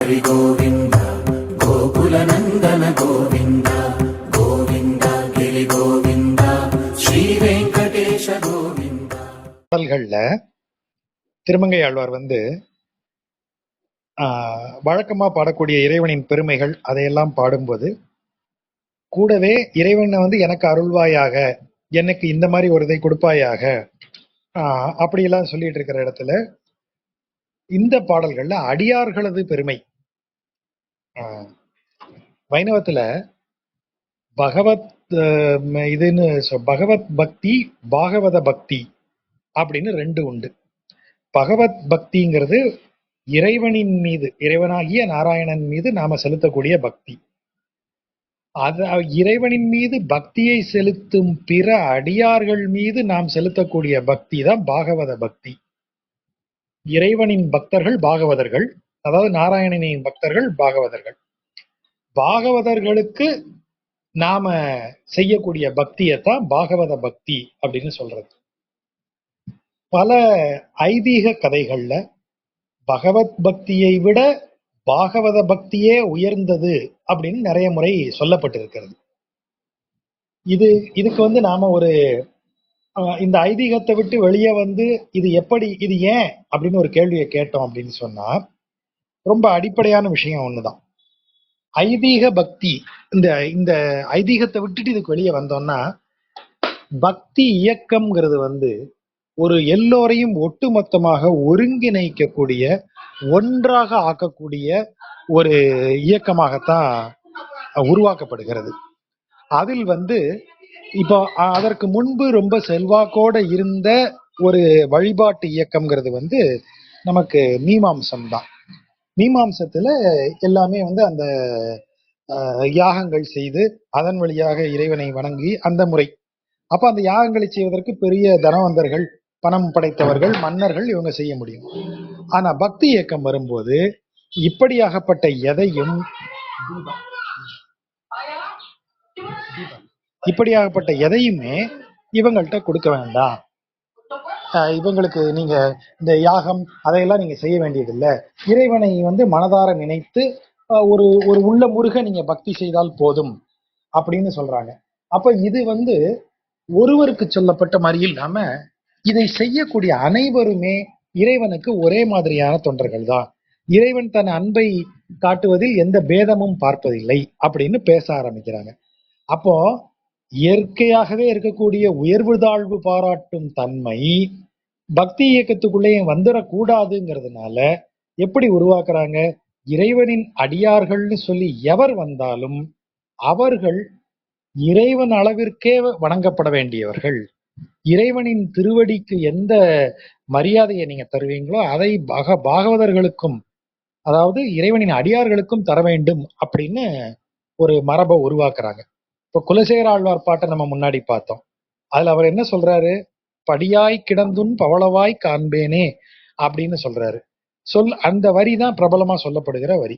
ஹரி கோவிந்த கோகுல நந்தன கோவிந்த கோவிந்த கிரி கோவிந்த ஸ்ரீ வெங்கடேஷ கோவிந்த. பாடல்கள்ல திருமங்கை ஆழ்வார் வழக்கமா பாடக்கூடிய இறைவனின் பெருமைகள் அதையெல்லாம் பாடும்போது கூடவே இறைவனை எனக்கு அருள்வாயாக, எனக்கு இந்த மாதிரி ஒரு இதை கொடுப்பாயாக அப்படியெல்லாம் சொல்லிட்டு இருக்கிற இடத்துல இந்த பாடல்கள்ல அடியார்களது பெருமை, வைணவத்துல பகவத் இதுன்னு பகவத் பக்தி, பாகவத பக்தி அப்படின்னு ரெண்டு உண்டு. பகவத் பக்திங்கிறது இறைவனின் மீது, இறைவனாகிய நாராயணன் மீது நாம செலுத்தக்கூடிய பக்தி. அது இறைவனின் மீது பக்தியை செலுத்தும் பிற அடியார்கள் மீது நாம் செலுத்தக்கூடிய பக்தி தான் பாகவத பக்தி. இறைவனின் பக்தர்கள் பாகவதர்கள், அதாவது நாராயணனின் பக்தர்கள் பாகவதர்கள். பாகவதர்களுக்கு நாம செய்யக்கூடிய பக்தியைத்தான் பாகவத பக்தி அப்படின்னு சொல்றது. பல ஐதீக கதைகள்ல பகவத் பக்தியை விட பாகவத பக்தியே உயர்ந்தது அப்படின்னு நிறைய முறை சொல்லப்பட்டிருக்கிறது. இதுக்கு நாம ஒரு இந்த ஐதீகத்தை விட்டு வெளியே இது எப்படி, இது ஏன் அப்படின்னு ஒரு கேள்வியை கேட்டோம் அப்படின்னு சொன்னா ரொம்ப அடிப்படையான விஷயம் ஒண்ணுதான். ஐதீக பக்தி, இந்த இந்த ஐதீகத்தை விட்டுட்டு இதுக்கு வெளியே வந்தோம்னா பக்தி இயக்கம்ங்கிறது ஒரு எல்லோரையும் ஒட்டுமொத்தமாக ஒருங்கிணைக்கக்கூடிய, ஒன்றாக ஆக்கக்கூடிய ஒரு இயக்கமாகத்தான் உருவாக்கப்படுகிறது. அதில் இப்போ அதற்கு முன்பு ரொம்ப செல்வாக்கோட இருந்த ஒரு வழிபாட்டு இயக்கம்ங்கிறது நமக்கு மீமாம்சம் தான். மீமாம்சத்துல எல்லாமே அந்த யாகங்கள் செய்து அதன் வழியாக இறைவனை வணங்கி அந்த முறை. அப்ப அந்த யாகங்களை செய்வதற்கு பெரிய தனவந்தர்கள், பணம் படைத்தவர்கள், மன்னர்கள் இவங்க செய்ய முடியும். ஆனா பக்தி இயக்கம் வரும்போது இப்படியாகப்பட்ட எதையும் இப்படியாகப்பட்ட எதையுமே இவங்கள்ட்ட கொடுக்க வேண்டாம். இவங்களுக்கு நீங்க இந்த யாகம் அதையெல்லாம் நீங்க செய்ய வேண்டியதில்லை. இறைவனை மனதார நினைத்து ஒரு ஒரு உள்ள முருக நீங்க பக்தி செய்தால் போதும் அப்படின்னு சொல்றாங்க. அப்ப இது ஒருவருக்கு சொல்லப்பட்ட மாதிரி இல்லாம இதை செய்யக்கூடிய அனைவருமே இறைவனுக்கு ஒரே மாதிரியான தொண்டர்கள் தான். இறைவன் தன் அன்பை காட்டுவதில் எந்த பேதமும் பார்ப்பதில்லை அப்படின்னு பேச ஆரம்பிக்கிறாங்க. அப்போ இயற்கையாகவே இருக்கக்கூடிய உயர்வு தாழ்வு பாராட்டும் தன்மை பக்தி இயக்கத்துக்குள்ளேயும் வந்துடக்கூடாதுங்கிறதுனால எப்படி உருவாக்குறாங்க? இறைவனின் அடியார்கள்னு சொல்லி எவர் வந்தாலும் அவர்கள் இறைவன் அளவிற்கே வணங்கப்பட வேண்டியவர்கள். இறைவனின் திருவடிக்கு எந்த மரியாதையை நீங்க தருவீங்களோ அதை பாகவதர்களுக்கும், அதாவது இறைவனின் அடியார்களுக்கும் தர வேண்டும் அப்படின்னு ஒரு மரபை உருவாக்குறாங்க. இப்போ குலசேகர ஆழ்வார் பாட்டை நம்ம முன்னாடி பார்த்தோம். அதுல அவர் என்ன சொல்றாரு? படியாய் கிடந்துன் பவளவாய் காண்பேனே அப்படின்னு சொல்றாரு. அந்த வரி தான் பிரபலமா சொல்லப்படுகிற வரி.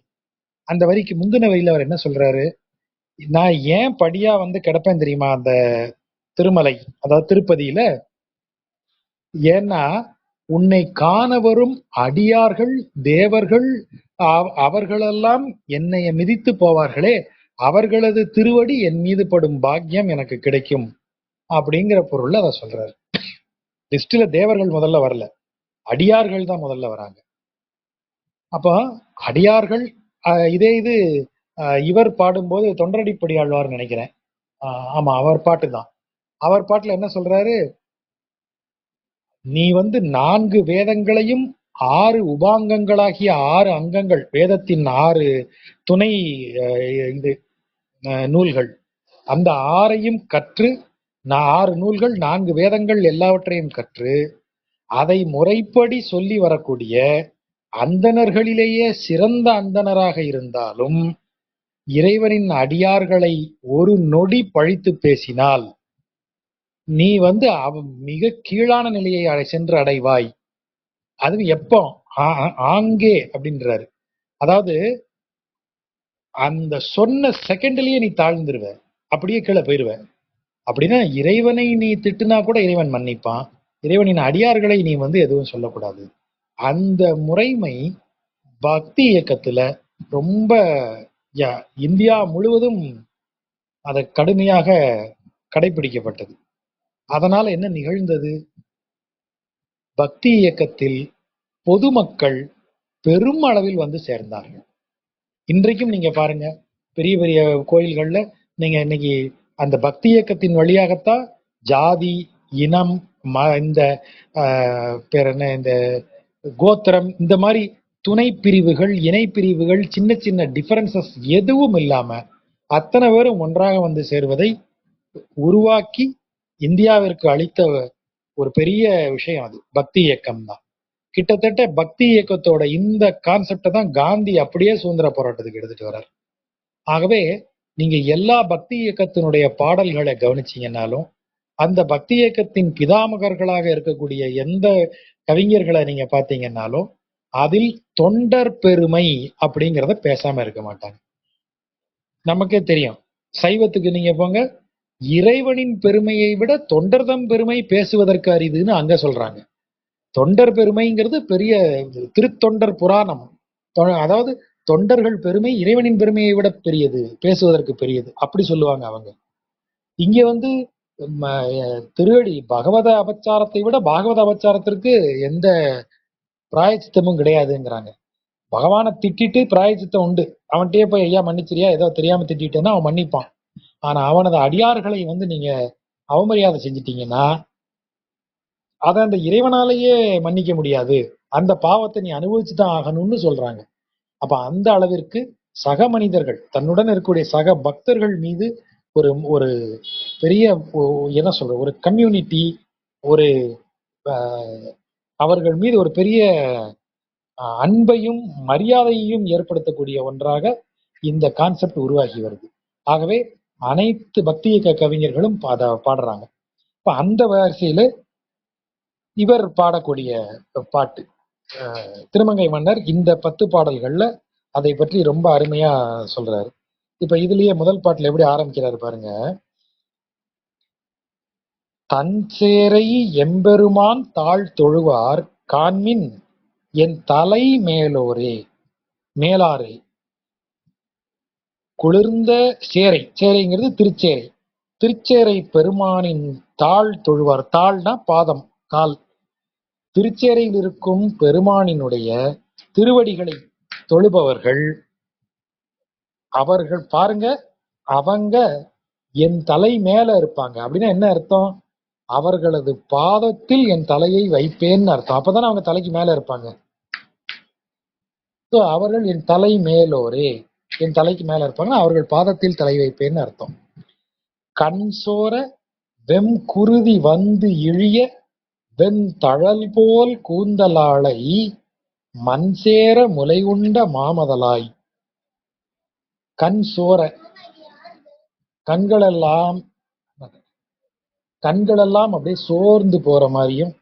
அந்த வரிக்கு முந்தின வரியில அவர் என்ன சொல்றாரு? நான் ஏன் படியா கிடப்பேன் தெரியுமா அந்த திருமலை, அதாவது திருப்பதியில? ஏன்னா உன்னை காண வரும் அடியார்கள் தேவர்கள் அவர்களெல்லாம் என்னைய மிதித்து போவார்களே, அவர்களது திருவடி என் மீது படும் பாக்கியம் எனக்கு கிடைக்கும் அப்படிங்கிற பொருள்ல அதை சொல்றாரு. லிஸ்ட்ல தேவர்கள் முதல்ல வரல, அடியார்கள் தான் முதல்ல வராங்க. அப்போ அடியார்கள் இது இவர் பாடும்போது தொண்டரடிப்படி ஆழ்வார் நினைக்கிறேன். ஆமா, அவர் பாட்டு தான். அவர் பாட்டுல என்ன சொல்றாரு? நீ 4 வேதங்களையும் 6 உபாங்கங்களாகிய 6 அங்கங்கள், வேதத்தின் 6 துணை இது நூல்கள், அந்த 6ஐயும் கற்று, 6 நூல்கள் 4 வேதங்கள் எல்லாவற்றையும் கற்று அதை முறைப்படி சொல்லி வரக்கூடிய அந்தணர்களிலேயே சிறந்த அந்தணராக இருந்தாலும் இறைவனின் அடியார்களை ஒரு நொடி பழித்து பேசினால் நீ மிக கீழான நிலையை சென்று அடைவாய். அது எப்போ? ஆங்கே அப்படின்றாரு. அதாவது அந்த சொன்ன செகண்ட்லயே நீ தாழ்ந்துருவ, அப்படியே கீழே போயிருவ. அப்படின்னா இறைவனை நீ திட்டுனா கூட இறைவன் மன்னிப்பான், இறைவனின் அடியார்களை நீ எதுவும் சொல்லக்கூடாது. அந்த முறைமை பக்தி இயக்கத்துல ரொம்ப இந்தியா முழுவதும் அதை கடுமையாக கடைபிடிக்கப்பட்டது. அதனால என்ன நிகழ்ந்தது? பக்தி இயக்கத்தில் பொதுமக்கள் பெரும் அளவில் வந்து சேர்ந்தார்கள். இன்றைக்கும் நீங்க பாருங்க, பெரிய பெரிய கோயில்கள்ல நீங்க இன்னைக்கு அந்த பக்தி இயக்கத்தின் வழியாகத்தான் ஜாதி, இனம், இந்த பேர் என்ன, இந்த கோத்திரம், இந்த மாதிரி துணை பிரிவுகள், இணை பிரிவுகள், சின்ன சின்ன டிஃபரன்சஸ் எதுவும் இல்லாம அத்தனை பேரும் ஒன்றாக வந்து சேருவதை உருவாக்கி இந்தியாவிற்கு அளித்த ஒரு பெரிய விஷயம் அது பக்தி இயக்கம் தான். கிட்டத்தட்ட பக்தி இயக்கத்தோட இந்த கான்செப்டை தான் காந்தி அப்படியே சுதந்திர போராட்டத்துக்கு எடுத்துட்டு வர்றார். ஆகவே நீங்க எல்லா பக்தி இயக்கத்தினுடைய பாடல்களை கவனிச்சீங்கன்னாலும் அந்த பக்தி இயக்கத்தின் பிதாமகர்களாக இருக்கக்கூடிய எந்த கவிஞர்களை நீங்க பாத்தீங்கன்னாலும் அதில் தொண்டர் பெருமை அப்படிங்கிறத பேசாம இருக்க மாட்டாங்க. நமக்கே தெரியும், சைவத்துக்கு நீங்க போங்க, இறைவனின் பெருமையை விட தொண்டர்தம் பெருமை பேசுவதற்கு அரிதுன்னு அங்க சொல்றாங்க. தொண்டர் பெருமைங்கிறது பெரிய திருத்தொண்டர் புராணம். அதாவது தொண்டர்கள் பெருமை இறைவனின் பெருமையை விட பெரியது, பேசுவதற்கு பெரியது, அப்படி சொல்லுவாங்க அவங்க. இங்க வந்து திருவடி பகவத அபச்சாரத்தை விட பாகவத அபச்சாரத்திற்கு எந்த பிராயச்சித்தமும் கிடையாதுங்கிறாங்க. பகவானை திட்டிட்டு பிராயச்சித்தம் உண்டு. அவன்கிட்டயே போய் ஐயா மன்னிச்சிரியா, ஏதோ தெரியாம திட்டேன்னா அவன் மன்னிப்பான். ஆனா அவனது அடியார்களை வந்து நீங்க அவமரியாதை செஞ்சிட்டீங்கன்னா அதை அந்த இறைவனாலேயே மன்னிக்க முடியாது, அந்த பாவத்தை நீ அனுபவிச்சுதான் ஆகணும்னு சொல்றாங்க. அப்ப அந்த அளவிற்கு சக மனிதர்கள், தன்னுடன் இருக்கக்கூடிய சக பக்தர்கள் மீது ஒரு ஒரு பெரிய என்ன சொல்ற, ஒரு கம்யூனிட்டி, ஒரு அவர்கள் மீது ஒரு பெரிய அன்பையும் மரியாதையையும் ஏற்படுத்தக்கூடிய ஒன்றாக இந்த கான்செப்ட் உருவாகி வருது. ஆகவே அனைத்து பக்தி இயக்க கவிஞர்களும் பாடுறாங்க. இப்ப அந்த வரிசையில இவர் பாடக்கூடிய பாட்டு திருமங்கை மன்னர் இந்த 10 பாடல்கள்ல அதை பற்றி ரொம்ப அருமையா சொல்றாரு. இப்ப இதுலயே முதல் பாட்டுல எப்படி ஆரம்பிக்கிறாரு பாருங்க. தன்சேரை எம்பெருமான் தாழ் தொழுவார் காண்மின் என் தலை மேலோரே மேலாரே குளிர்ந்த சேரை, சேரைங்கிறது திருச்சேரை, திருச்சேரை பெருமானின் தாழ் தொழுவார், தாழ்னா பாதம், கால், திருச்சேரையில் இருக்கும் பெருமானினுடைய திருவடிகளை தொழுபவர்கள் அவர்கள் பாருங்க, அவங்க என் தலை மேல இருப்பாங்க. அப்படின்னா என்ன அர்த்தம்? அவர்களது பாதத்தில் என் தலையை வைப்பேன்னு அர்த்தம். அப்பதானே அவங்க தலைக்கு மேல இருப்பாங்க. அவர்கள் என் தலை மேலோரே, என் தலைக்கு மேல இருப்பாங்க, அவர்கள் பாதத்தில் தலை வைப்பேன்னு அர்த்தம். கண் சோர வெம் குருதி வந்து இழிய வெண் தழல் போல் கூந்தலாளை மண் சேர முலை உண்ட மாமதலாய். கண் சோர, கண்களெல்லாம் அப்படியே சோர்ந்து போற மாதிரியும்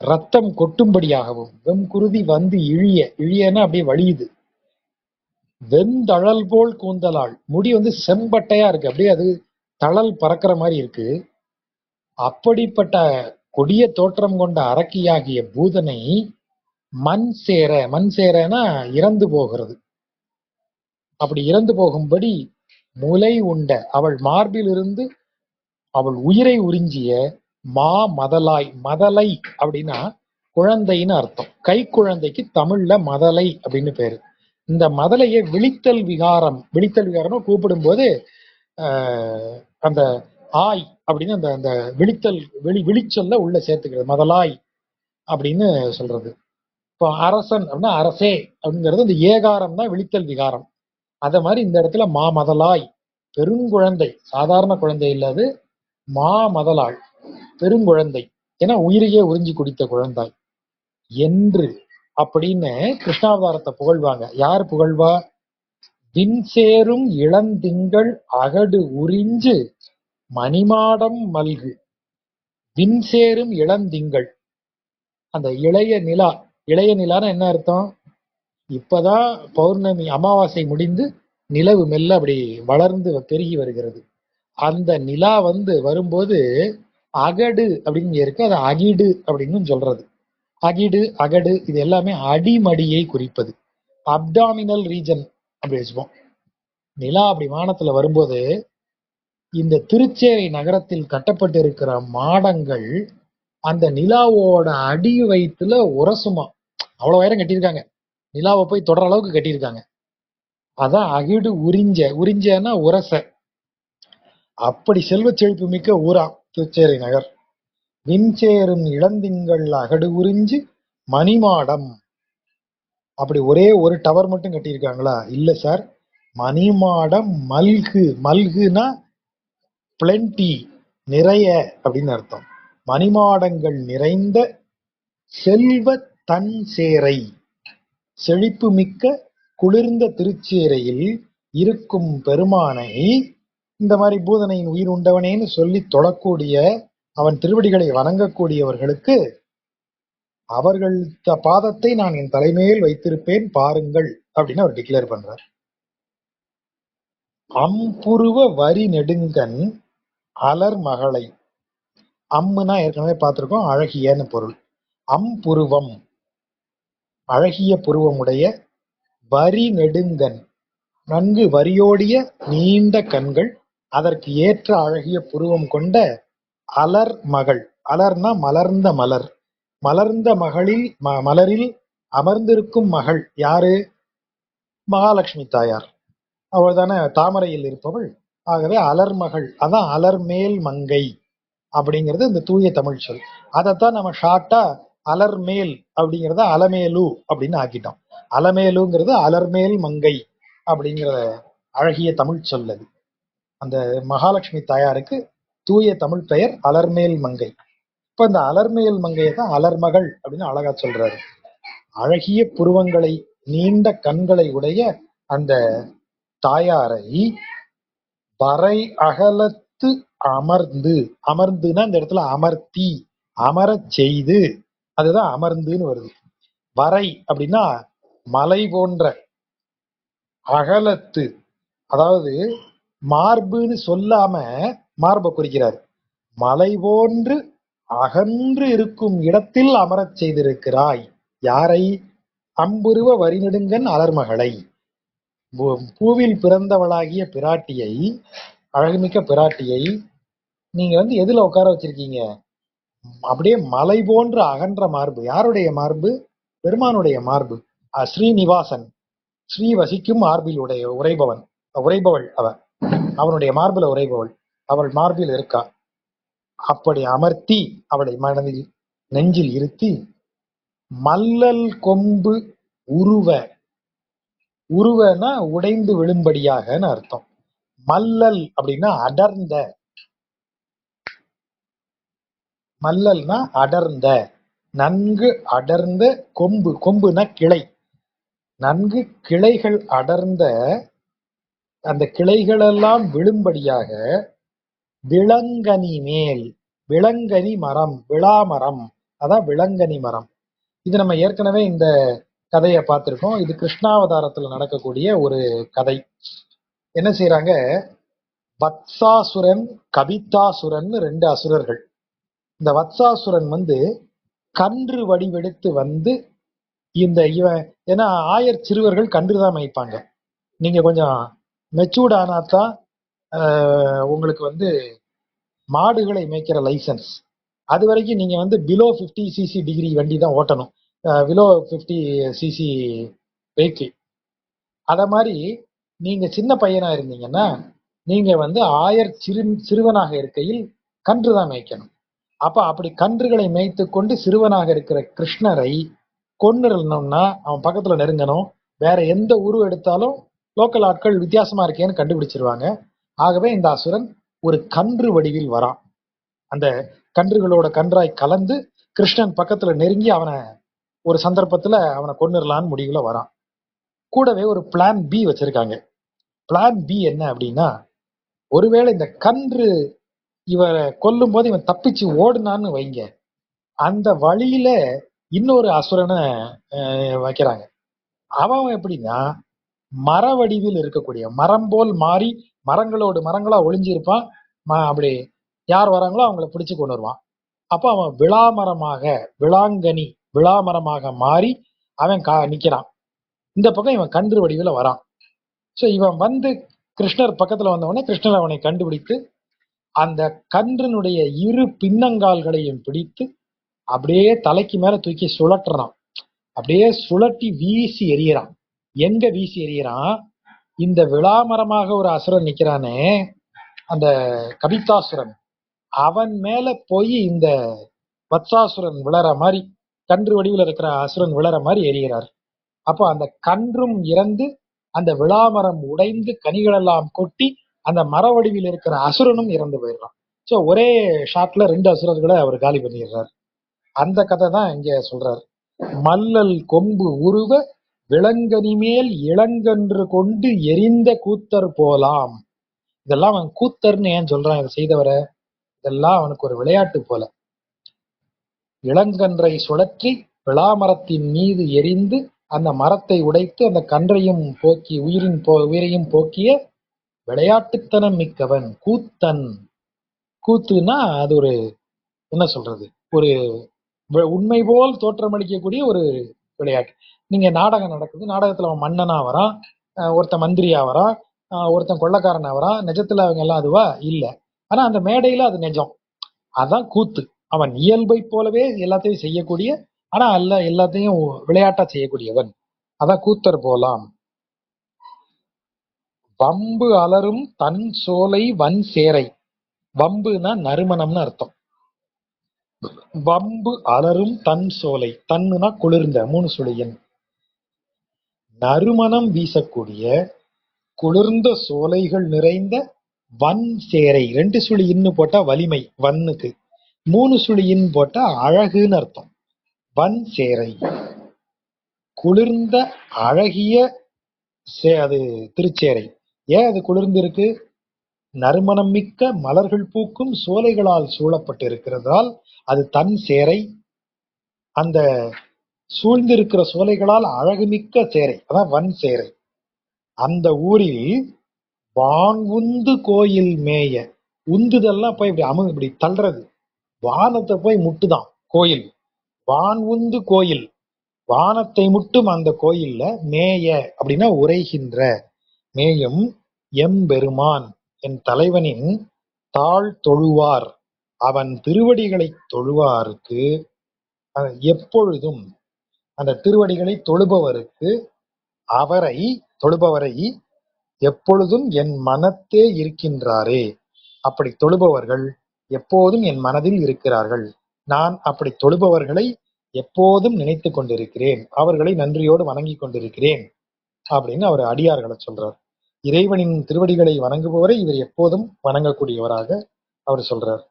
ரத்தம் கொட்டும்படியாகவும், வெம் குருதி வந்து இழிய, இழியன்னா அப்படியே வழியுது, வெண்தழல் போல் கூந்தலாள், முடி வந்து செம்பட்டையா இருக்கு, அப்படியே அது தழல் பறக்கிற மாதிரி இருக்கு. அப்படிப்பட்ட கொடிய தோற்றம் கொண்ட அரக்கியாகிய பூதனை மண் சேர, மண் சேரனா இறந்து போகிறது, அப்படி இறந்து போகும்படி முலை உண்ட, அவள் மார்பில் இருந்து அவள் உயிரை உறிஞ்சிய மா மதலாய், மதலை அப்படின்னா குழந்தைன்னு அர்த்தம். கை குழந்தைக்கு தமிழ்ல மதலை அப்படின்னு பேரு. இந்த மதலையை விழித்தல் விகாரம், விழித்தல் விகாரம் கூப்பிடும் போது அந்த ஆய் அப்படின்னு அந்த அந்த விழித்தல் விழிச்சொல்ல உள்ள சேர்த்துக்கிறது, மதலாய் அப்படின்னு சொல்றது. இப்போ அரசன் அப்படின்னா அரசே அப்படிங்கிறது இந்த ஏகாரம் தான் விழித்தல் விகாரம். அத மாதிரி இந்த இடத்துல மா மதலாய், பெருங்குழந்தை, சாதாரண குழந்தை இல்லாது மா மதலாள், பெருங்குழந்தை, ஏன்னா உயிரையே உறிஞ்சி குடித்த குழந்தாய் என்று அப்படின்னு கிருஷ்ணாவதாரத்தை புகழ்வாங்க. யார் புகழ்வா? விண்சேரும் இளந்திங்கள் அகடு உறிஞ்சு மணிமாடம் மல்கு. விண்சேரும் இளந்திங்கள், அந்த இளைய நிலா, இளைய நிலான்னு என்ன அர்த்தம்? இப்பதான் பௌர்ணமி அமாவாசை முடிந்து நிலவு மெல்ல அப்படி வளர்ந்து பெருகி வருகிறது. அந்த நிலா வந்து வரும்போது அகடு அப்படின்னு இருக்கு, அது அகிடு அப்படின்னு சொல்றது. அகிடு அகடு இது எல்லாமே அடிமடியை குறிப்பது. அப்டாமினல் ரீஜன் அப்படி வச்சுப்போம். நிலா அப்படி வானத்துல வரும்போது இந்த திருச்சேரை நகரத்தில் கட்டப்பட்டிருக்கிற மாடங்கள் அந்த நிலாவோட அடி வயிற்றுல உரசுமா. அவ்வளவு உயரம் கட்டியிருக்காங்க, நிலாவை போய் தொடர அளவுக்கு கட்டியிருக்காங்க. அதான் அகிடு உறிஞ்ச, உறிஞ்சன்னா உரச. அப்படி செல்வ செழிப்பு மிக்க ஊரா திருச்சேரை நகர். விண்சேரும் இளந்திங்கள் அகடு உறிஞ்சு மணிமாடம். அப்படி ஒரே ஒரு டவர் மட்டும் கட்டியிருக்காங்களா? இல்ல சார், மணிமாடம் மல்கு. மல்குனா பிளென்டி, நிறைய அப்படின்னு அர்த்தம். மணிமாடங்கள் நிறைந்த செல்வ தன் சேரை, செழிப்பு மிக்க குளிர்ந்த திருச்சேரையில் இருக்கும் பெருமானை இந்த மாதிரி பூதனையின் உயிர் உண்டவனேன்னு சொல்லி தொழக்கூடிய, அவன் திருவடிகளை வணங்கக்கூடியவர்களுக்கு அவர்கள் பாதத்தை நான் என் தலைமையில் வைத்திருப்பேன் பாருங்கள் அப்படின்னு அவர் டிக்ளேர் பண்றார். அம்புருவ வரி நெடுங்கன் அலர் மகளை. அம்முனா ஏற்கனவே பார்த்திருக்கோம், அழகியன்னு பொருள். அம்புருவம் அழகிய புருவமுடைய, வரி நெடுங்கன் நன்கு வரியோடிய நீண்ட கண்கள், அதற்கு ஏற்ற அழகிய புருவம் கொண்ட அலர் மகள். அலர்னா மலர்ந்த மலர். மலர்ந்த மகளில் மலரில் அமர்ந்திருக்கும் மகள் யாரு? மகாலட்சுமி தாயார். அவள் தானே தாமரையில் இருப்பவள். ஆகவே அலர் மகள், அதான் அலர்மேல் மங்கை அப்படிங்கிறது இந்த தூய தமிழ் சொல். அதைத்தான் நம்ம ஷார்ட்டா அலர்மேல் அப்படிங்கிறத அலமேலு அப்படின்னு ஆக்கிட்டோம். அலமேலுங்கிறது அலர்மேல் மங்கை அப்படிங்கிற அழகிய தமிழ் சொல். அது அந்த மகாலட்சுமி தாயாருக்கு தூய தமிழ் பெயர் அலர்மேல் மங்கை. இப்ப இந்த அலர்மேல் மங்கையை தான் அலர்மகள் அப்படின்னு அழகா சொல்றாரு. அழகிய புருவங்களை நீண்ட கண்களை உடைய அந்த தாயாரை வரை அகலத்து அமர்ந்து, அமர்ந்துன்னா இந்த இடத்துல அமர்த்தி, அமரச் செய்து, அதுதான் அமர்ந்துன்னு வருது. வரை அப்படின்னா மலை போன்ற, அகலத்து அதாவது மார்புன்னு சொல்லாம மார்பை குறிக்கிறார். மலை போன்று அகன்று இருக்கும் இடத்தில் அமரச் செய்திருக்கிறாய். யாரை? அம்புருவ வரிநெடுங்கன் அலர்மகளை. பூவில் பிறந்தவளாகிய பிராட்டியை, அழகுமிக்க பிராட்டியை நீங்க எதுல உட்கார வச்சிருக்கீங்க? அப்படியே மலை போன்று அகன்ற மார்பு. யாருடைய மார்பு? பெருமானுடைய மார்பு. ஸ்ரீனிவாசன், ஸ்ரீ வசிக்கும் மார்பில் உரைபவள் அவள். அவனுடைய மார்பில் உரைபவள், அவள் மார்பில் இருக்கா. அப்படி அமர்த்தி அவளை மனதில் நெஞ்சில் இருத்தி, மல்லல் கொம்பு உருவ. உருவனா உடைந்து விழும்படியாக அர்த்தம். மல்லல் அப்படின்னா அடர்ந்த. மல்லல்னா அடர்ந்த, நன்கு அடர்ந்த கொம்பு. கொம்புனா கிளை. நன்கு கிளைகள் அடர்ந்த அந்த கிளைகளெல்லாம் விழும்படியாக விளங்கனி மேல். விளங்கனி மரம், விளாமரம், அதான் விளங்கனி மரம். இது நம்ம ஏற்கனவே இந்த கதையை பார்த்திருக்கோம். இது கிருஷ்ணாவதாரத்துல நடக்கக்கூடிய ஒரு கதை. என்ன செய்யறாங்க? வத்சாசுரன், கபிதாசுரன் ரெண்டு அசுரர்கள். இந்த வத்சாசுரன் கன்று வடிவெடுத்து இந்த இவன், ஏன்னா ஆயர் சிறுவர்கள் கன்றுதான் மேய்ப்பாங்க. நீங்க கொஞ்சம் மெச்சூர்ட் ஆனாதான் உங்களுக்கு மாடுகளை மேய்க்கிற லைசன்ஸ். அது வரைக்கும் நீங்க பிலோ 50 சிசி டிகிரி வண்டி தான் ஓட்டணும், பிலோ 50 சிசி வெஹிக்கிள். அத மாதிரி நீங்க சின்ன பையனா இருந்தீங்கன்னா நீங்க ஆயர் சிறுவனாக இருக்கையில் கன்று தான் மேய்க்கணும். அப்படி கன்றுகளை மேய்த்து கொண்டு சிறுவனாக இருக்கிற கிருஷ்ணரை கொன்னுடணும்னா அவன் பக்கத்துல நெருங்கணும். வேற எந்த உருவம் எடுத்தாலும் லோக்கல் ஆட்கள் வித்தியாசமா இருக்கேன்னு கண்டுபிடிச்சிருவாங்க. ஆகவே இந்த அசுரன் ஒரு கன்று வடிவில் வரான். அந்த கன்றுகளோட கன்றாய் கலந்து கிருஷ்ணன் பக்கத்துல நெருங்கி அவனை ஒரு சந்தர்ப்பத்துல அவனை கொன்னுடலான்னு முடிவுல வரான். கூடவே ஒரு பிளான் பி வச்சிருக்காங்க. பிளான் பி என்ன அப்படின்னா, ஒருவேளை இந்த கன்று இவரை கொல்லும் போது இவன் தப்பிச்சு ஓடுனான்னு வைங்க, அந்த வழியில இன்னொரு அசுரனை வைக்கிறாங்க. அவன் எப்படின்னா மர வடிவில் இருக்கக்கூடிய, மரம் போல் மாறி மரங்களோடு மரங்களா ஒளிஞ்சிருப்பான். அப்படி யார் வராங்களோ அவங்கள பிடிச்சு கொண்டு வருவான். அப்ப அவன் விளாமரமாக, விளாங்கனி விளாமரமாக மாறி அவன் நிக்கிறான். இந்த பக்கம் இவன் கன்று வடிவில் வரான். ஸோ இவன் வந்து கிருஷ்ணர் பக்கத்துல வந்தவொடனே கிருஷ்ணர் அவனை கண்டுபிடித்து அந்த கன்றினுடைய இரு பின்னங்கால்களையும் பிடித்து அப்படியே தலைக்கு மேல தூக்கி சுழற்றுறான். அப்படியே சுழட்டி வீசி எறியறான். எங்க வீசி எறியறான்? இந்த விளாமரமாக ஒரு அசுரன் நிக்கிறானே, அந்த கபிதாசுரன், அவன் மேல போய் இந்த வத்சாசுரன் விழற மாதிரி, கன்று வடிவில் இருக்கிற அசுரன் விழற மாதிரி எறிகிறார். அப்போ அந்த கன்றும் இறந்து அந்த விளாமரம் உடைந்து கனிகளெல்லாம் கொட்டி அந்த மர வடிவில் இருக்கிற அசுரனும் இறந்து போயிடுறான். ஸோ ஒரே ஷாட்ல 2 அசுரர்களை அவர் காலி பண்ணிடுறார். அந்த கதை தான் இங்க சொல்றாரு. மல்லல் கொம்பு உருவ விலங்கனி மேல் இளங்கன்று கொண்டு எரிந்த கூத்தர் போலாம். இதெல்லாம் அவன் கூத்தர்னு ஏன் சொல்றான் இதை செய்தவரை? இதெல்லாம் அவனுக்கு ஒரு விளையாட்டு போல. இளங்கன்றை சுழற்றி விளாமரத்தின் மீது எரிந்து அந்த மரத்தை உடைத்து அந்த கன்றையும் போக்கி உயிரையும் போக்கிய விளையாட்டுத்தனம் மிக்கவன் கூத்தன். கூத்துனா அது ஒரு என்ன சொல்றது, ஒரு உண்மை போல் தோற்றமளிக்கக்கூடிய ஒரு விளையாட்டு. நீங்க நாடகம் நடக்குது, நாடகத்துல அவன் மன்னனா வரான், ஒருத்தன் மந்திரியா வரான், ஒருத்தன் கொள்ளக்காரனா வரான். நிஜத்துல அவங்க எல்லாம் அதுவா இல்ல, ஆனா அந்த மேடையில அது நிஜம். அதான் கூத்து. அவன் இயல்பை போலவே எல்லாத்தையும் செய்யக்கூடிய, ஆனா எல்லாத்தையும் விளையாட்டா செய்யக்கூடியவன். அதான் கூத்தர் போலாம். வம்பு அலரும் தன் சோலை வன் சேரை. வம்புனா நறுமணம்னு அர்த்தம். வம்பு அலரும் தன் சோலை, தன்னுனா குளிர்ந்த 3 சுழியன், நறுமணம் வீசக்கூடிய குளிர்ந்த சோலைகள் நிறைந்த வன் சேரை. 2 சுழியின்னு போட்டா வலிமை வன்னுக்கு, 3 சுழியின் போட்டா அழகுன்னு அர்த்தம். வன் சேரை குளிர்ந்த அழகிய அது திருச்சேரை. ஏன் அது குளிர்ந்து இருக்கு? நறுமணம் மிக்க மலர்கள் பூக்கும் சோலைகளால் சூழப்பட்டு இருக்கிறதால் அது தன் சேரை. அந்த சூழ்ந்திருக்கிற சோலைகளால் அழகுமிக்க சேரை, அதான் வன் சேரை. அந்த ஊரில் வான்உந்து கோயில் மேய. உந்துதெல்லாம் போய் இப்படி தள்ளுறது, வானத்தை போய் முட்டுதான் கோயில். வான்உந்து கோயில், வானத்தை முட்டும் அந்த கோயில்ல மேய அப்படின்னா உரைகின்ற, மேயும் எம்பெருமான் என் தலைவனின் தாழ் தொழுவார், அவன் திருவடிகளை தொழுவாருக்கு, எப்பொழுதும் அந்த திருவடிகளை தொழுபவருக்கு, அவரை தொழுபவரை எப்பொழுதும் என் மனத்தே இருக்கின்றாரே. அப்படி தொழுபவர்கள் எப்போதும் என் மனதில் இருக்கிறார்கள். நான் அப்படி தொழுபவர்களை எப்போதும் நினைத்து கொண்டிருக்கிறேன், அவர்களை நன்றியோடு வணங்கி கொண்டிருக்கிறேன் அப்படின்னு அவர் அடியார்களை சொல்றார். இறைவனின் திருவடிகளை வணங்குபவரை இவர் எப்போதும் வணங்கக்கூடியவராக அவர் சொல்றார்.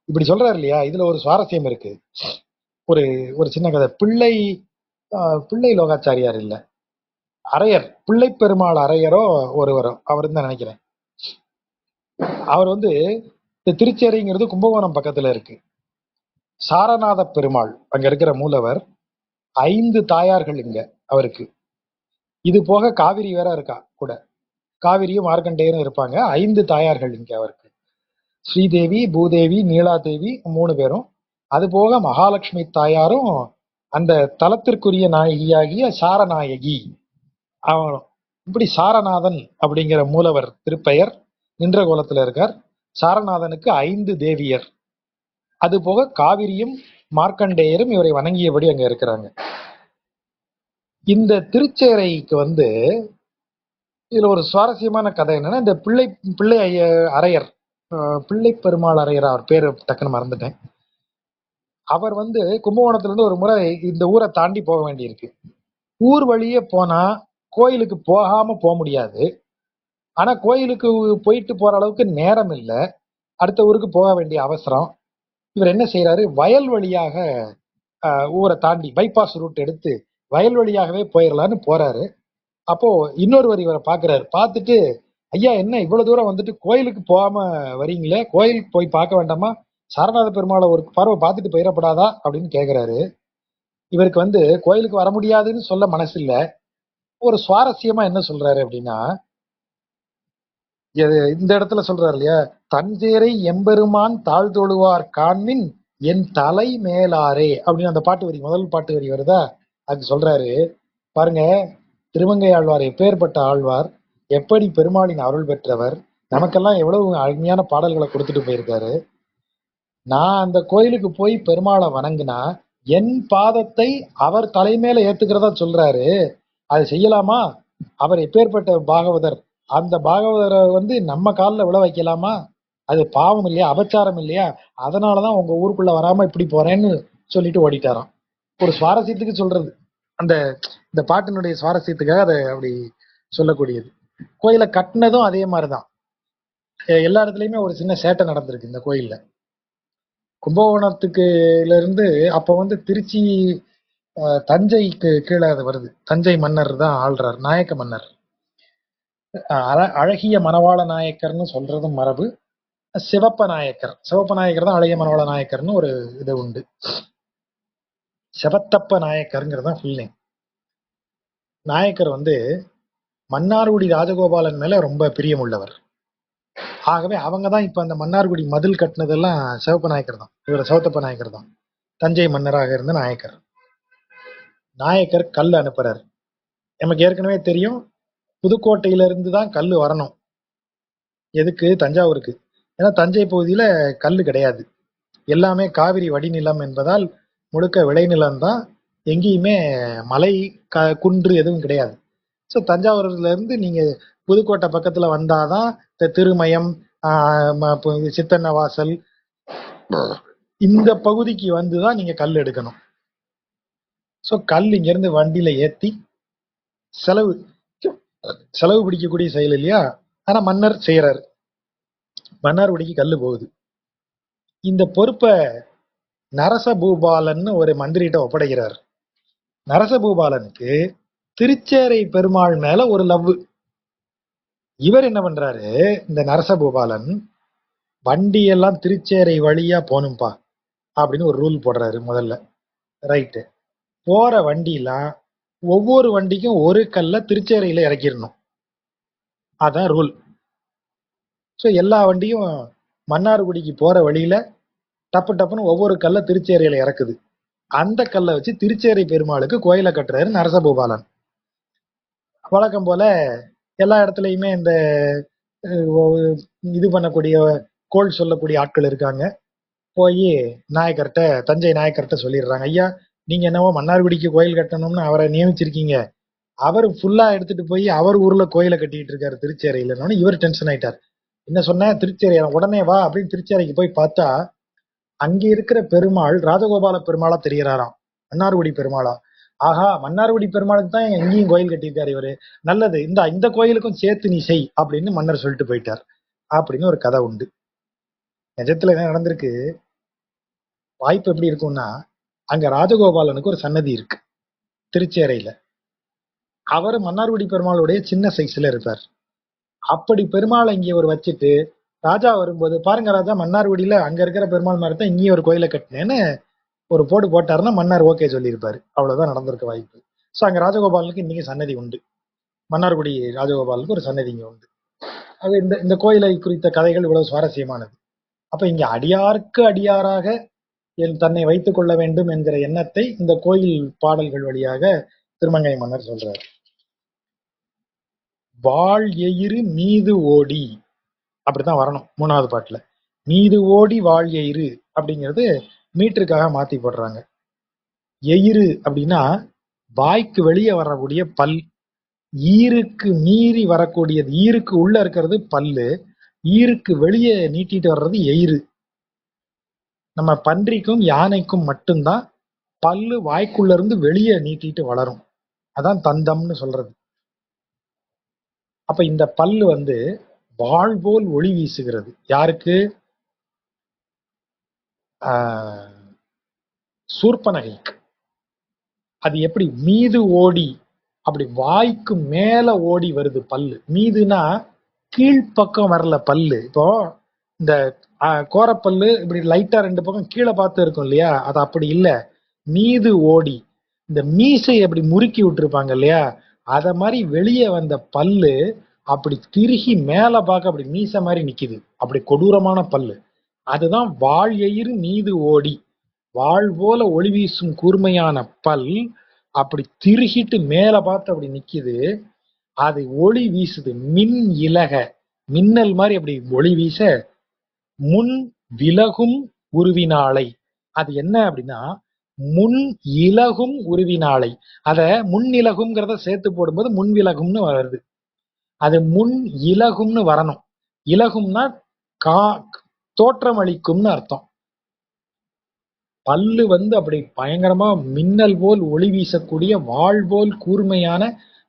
இப்படி சொல்றாரு இல்லையா? இதுல ஒரு சுவாரஸ்யம் இருக்கு. ஒரு ஒரு சின்ன கதை. பிள்ளை லோகாச்சாரியார் இல்ல, அரையர், பிள்ளை பெருமாள் அரையரோ ஒருவரோ அவர் தான் நினைக்கிறேன். அவர் இந்த திருச்சேரிங்கிறது கும்பகோணம் பக்கத்துல இருக்கு. சாரநாத பெருமாள் அங்க இருக்கிற மூலவர். 5 தாயார்கள் இங்க அவருக்கு. இது போக காவிரி வேற இருக்கா கூட, காவிரியும் மார்க்கண்டேயரும் இருப்பாங்க. 5 தாயார்கள் இங்க அவருக்கு. ஸ்ரீதேவி, பூதேவி, நீலாதேவி 3 பேரும். அது போக மகாலட்சுமி தாயாரும் அந்த தலத்திற்குரிய நாயகியாகிய சாரநாயகி அவனும். இப்படி சாரநாதன் அப்படிங்கிற மூலவர் திருப்பெயர் நின்ற கோலத்துல இருக்கார். சாரநாதனுக்கு 5 தேவியர். அது போக காவிரியும் மார்க்கண்டேயரும் இவரை வணங்கியபடி அங்க இருக்கிறாங்க. இந்த திருச்சேரைக்கு இதுல ஒரு சுவாரஸ்யமான கதை என்னன்னா, இந்த பிள்ளை அரையர், பிள்ளை பெருமாள் அரையர், அவர் பேரு டக்குன்னு மறந்துட்டேன். அவர் கும்பகோணத்துல இருந்து ஒரு முறை இந்த ஊரை தாண்டி போக வேண்டியிருக்கு. ஊர் வழியே போனா கோயிலுக்கு போகாம போக முடியாது. ஆனா கோயிலுக்கு போயிட்டு போற அளவுக்கு நேரம் இல்லை, அடுத்த ஊருக்கு போக வேண்டிய அவசரம். இவர் என்ன செய்யறாரு, வயல் வழியாக ஊரை தாண்டி பைபாஸ் ரூட் எடுத்து வயல் வழியாகவே போயிடலான்னு போறாரு. அப்போ இன்னொருவர் இவரை பாக்குறாரு. பார்த்துட்டு, ஐயா என்ன இவ்வளவு தூரம் கோயிலுக்கு போகாம வரீங்களே, கோயிலுக்கு போய் பார்க்க வேண்டாமா, சாரநாத பெருமாளை ஒரு பார்வை பார்த்துட்டு போயிடப்படாதா அப்படின்னு கேக்குறாரு. இவருக்கு கோயிலுக்கு வர முடியாதுன்னு சொல்ல மனசு இல்ல. ஒரு சுவாரஸ்யமா என்ன சொல்றாரு அப்படின்னா, இந்த இடத்துல சொல்றாரு இல்லையா, தஞ்சேரை எம்பெருமான் தாழ் தொழுவார் காண்மின் என் தலை மேலாரே அப்படின்னு அந்த பாட்டு வரி, முதல் பாட்டு வரி வருதா, அது சொல்றாரு பாருங்க. திருமங்கை ஆழ்வார் எப்பேற்பட்ட ஆழ்வார், எப்படி பெருமாளின் அருள் பெற்றவர், நமக்கெல்லாம் எவ்வளவு அருமையான பாடல்களை கொடுத்துட்டு போயிருக்காரு. நான் அந்த கோயிலுக்கு போய் பெருமாளை வணங்குனா என் பாதத்தை அவர் தலைமையில ஏத்துக்கிறதா சொல்றாரு. அது செய்யலாமா? அவர் எப்பேற்பட்ட பாகவதர், அந்த பாகவதரை நம்ம காலில் விழ வைக்கலாமா? அது பாவம் இல்லையா, அபச்சாரம் இல்லையா? அதனாலதான் உங்க ஊருக்குள்ள வராம இப்படி போறேன்னு சொல்லிட்டு ஓடிட்டாராம். ஒரு சுவாரஸ்யத்துக்கு சொல்றது, அந்த இந்த பாட்டினுடைய சுவாரஸ்யத்துக்காக அதை அப்படி சொல்லக்கூடியது. கோயிலை கட்டினதும் அதே மாதிரிதான். எல்லா இடத்துலயுமே ஒரு சின்ன சேட்டை நடந்திருக்கு இந்த கோயில்ல. கும்பகோணத்துக்குல இருந்து அப்ப திருச்சி தஞ்சைக்கு கீழே அது வருது. தஞ்சை மன்னர் தான் ஆள்றார், நாயக்க மன்னர். அழகிய மணவாள நாயக்கர்னு சொல்றதும் மரபு. சிவப்ப நாயக்கர், சிவப்ப நாயக்கர் தான் அழகிய மணவாள நாயக்கர்னு ஒரு இது உண்டு. செவத்தப்ப நாயக்கருங்கிறது தான் ஃபுல் நேம். நாயக்கர் மன்னார்குடி ராஜகோபாலன் மேல ரொம்ப பிரியம் உள்ளவர். ஆகவே அவங்க தான் இப்ப அந்த மன்னார்குடி மதில் கட்டினதெல்லாம் சிவப்ப நாயக்கர் தான். இவர் சிவத்தப்ப நாயக்கர் தான், தஞ்சை மன்னராக இருந்த நாயக்கர். நாயக்கர் கல் அனுப்புறார். நமக்கு ஏற்கனவே தெரியும், புதுக்கோட்டையிலிருந்து தான் கல் வரணும். எதுக்கு? தஞ்சாவூருக்கு. ஏன்னா தஞ்சை பகுதியில கல் கிடையாது, எல்லாமே காவிரி வடிநிலம் என்பதால் முழுக்க விளைநிலம் தான். எங்கேயுமே மலை குன்று எதுவும் கிடையாது. ஸோ தஞ்சாவூர்ல இருந்து நீங்க புதுக்கோட்டை பக்கத்துல வந்தாதான் திருமயம், சித்தன்ன வாசல், இந்த பகுதிக்கு வந்துதான் நீங்க கல் எடுக்கணும். ஸோ கல் இங்க இருந்து வண்டியில ஏத்தி செலவு பிடிக்கக்கூடிய செயல் இல்லையா? ஆனா மன்னர் செய்யறாரு. மன்னார்குடிக்கு கல்லு போகுது. இந்த பொறுப்பை நரசபூபாலன் ஒரு மந்திரிட்ட ஒப்படைக்கிறார். நரசபூபாலனுக்கு திருச்சேரை பெருமாள் மேல ஒரு லவ். இவர் என்ன பண்றாரு, இந்த நரசபூபாலன் வண்டியெல்லாம் திருச்சேரை வழியா போகணும்பா அப்படின்னு ஒரு ரூல் போடுறாரு முதல்ல. ரைட்டு. போற வண்டிலாம் ஒவ்வொரு வண்டிக்கும் ஒரு கல்ல திருச்சேரையில இறக்கிடணும், அதான் ரூல். ஸோ எல்லா வண்டியும் மன்னார்குடிக்கு போற வழியில டப்பு டப்புன்னு ஒவ்வொரு கல்ல திருச்சேரையில இறக்குது. அந்த கல்லை வச்சு திருச்சேரை பெருமாளுக்கு கோயிலை கட்டுறாரு நரசபூபாலன். வழக்கம் போல எல்லா இடத்துலையுமே இந்த இது பண்ணக்கூடிய கோள் சொல்லக்கூடிய ஆட்கள் இருக்காங்க. போய் நாயக்கர்கிட்ட, தஞ்சை நாயக்கர்கிட்ட சொல்லிடுறாங்க, ஐயா நீங்க என்னவோ மன்னார்குடிக்கு கோயில் கட்டணும்னு அவரை நியமிச்சிருக்கீங்க, அவர் ஃபுல்லா எடுத்துட்டு போய் அவர் ஊர்ல கோயிலை கட்டிட்டு இருக்காரு திருச்சேரையில. இவர் டென்ஷன் ஆயிட்டார். என்ன சொன்ன, திருச்சேரை உடனே வா அப்படின்னு திருச்சேரைக்கு போய் பார்த்தா அங்க இருக்கிற பெருமாள் ராஜகோபால பெருமாளா தெரியறாராம், மன்னார்குடி பெருமாளா. ஆஹா, மன்னார்குடி பெருமாளுக்கு தான் எங்கேயும் கோயில் கட்டியிருக்காரு இவரு, நல்லது, இந்த கோயிலுக்கும் சேர்த்து நீ செய் அப்படின்னு மன்னர் சொல்லிட்டு போயிட்டார் அப்படின்னு ஒரு கதை உண்டு. நிஜத்துல என்ன நடந்திருக்கு, வாய்ப்பு எப்படி இருக்கும்னா, அங்க ராஜகோபாலனுக்கு ஒரு சன்னதி இருக்கு திருச்சேரையில. அவர் மன்னார்குடி பெருமாளுடைய சின்ன சைஸ்ல இருப்பார். அப்படி பெருமாள் இங்கே ஒரு வச்சுட்டு ராஜா வரும்போது, பாருங்க ராஜா, மன்னார்குடியில அங்க இருக்கிற பெருமாள் மாதிரி தான் இங்கேயும் ஒரு கோயிலை கட்டினேன்னு ஒரு போடு போட்டாருன்னா மன்னார் ஓகே சொல்லியிருப்பாரு. அவ்வளவுதான் நடந்திருக்க வாய்ப்பு. ஸோ அங்க ராஜகோபாலனுக்கு இன்னைக்கு சன்னதி உண்டு. மன்னார்குடி ராஜகோபாலுக்கு ஒரு சன்னதி இங்க உண்டு. அது இந்த கோயிலை குறித்த கதைகள் இவ்வளவு சுவாரஸ்யமானது. அப்ப இங்க அடியாருக்கு அடியாராக தன்னை வைத்துக் கொள்ள வேண்டும் என்கிற எண்ணத்தை இந்த கோயில் பாடல்கள் வழியாக திருமங்கை மன்னர் சொல்றார். வாழ் எயிறு மீது ஓடி, அப்படித்தான் வரணும் மூணாவது பாட்டுல. மீது ஓடி வாழ் எயிறு அப்படிங்கிறது மீட்டருக்காக மாத்தி போடுறாங்க. எயிறு அப்படின்னா வாய்க்கு வெளியே வரக்கூடிய பல், ஈருக்கு மீறி வரக்கூடியது. ஈருக்கு உள்ள இருக்கிறது பல்லு, ஈருக்கு வெளியே நீட்டிட்டு வர்றது எயிறு. நம்ம பன்றிக்கும் யானைக்கும் மட்டும்தான் பல்லு வாய்க்குள்ள இருந்து வெளியே நீட்டிட்டு வளரும், அதான் தந்தம்னு சொல்றது. அப்ப இந்த பல்லு வாழ் போல் ஒளி வீசுகிறது. யாருக்கு? சூர்பனகைக்கு. அது எப்படி மீது ஓடி, அப்படி வாய்க்கு மேல ஓடி வருது பல்லு. மீதுனா கீழ்ப்பக்கம் வரல பல்லு. இப்போ இந்த கோரப்பல்லு இப்படி லைட்டா ரெண்டு பக்கம் கீழே பார்த்து இருக்கும் இல்லையா, அது அப்படி இல்லை, மீது ஓடி. இந்த மீசை அப்படி முறுக்கி விட்டுருப்பாங்க இல்லையா, அத மாதிரி வெளியே வந்த பல்லு அப்படி திருகி மேல பார்க்க அப்படி மீசை மாதிரி நிக்குது, அப்படி கொடூரமான பல்லு. அதுதான் வாழ் எயிறு மீது ஓடி. வாழ் போல ஒளி வீசும் கூர்மையான பல் அப்படி திருகிட்டு மேல பார்த்து அப்படி நிக்குது. அது ஒளி வீசுது, மின் இலக, மின்னல் மாதிரி அப்படி ஒளி வீச, முன் விலகும் உருவினாலை. அது என்ன அப்படின்னா முன் இலகும் உருவினாலை. அத முன் இலகும்ங்கிறத சேர்த்து போடும்போது முன் விலகும்னு வருது. அது முன் இலகும்னு வரணும். இலகும்னா கா தோற்றம் அளிக்கும்னு அர்த்தம். பல்லு அப்படி பயங்கரமா மின்னல் போல் ஒளி வீசக்கூடிய வாள் போல் கூர்மையான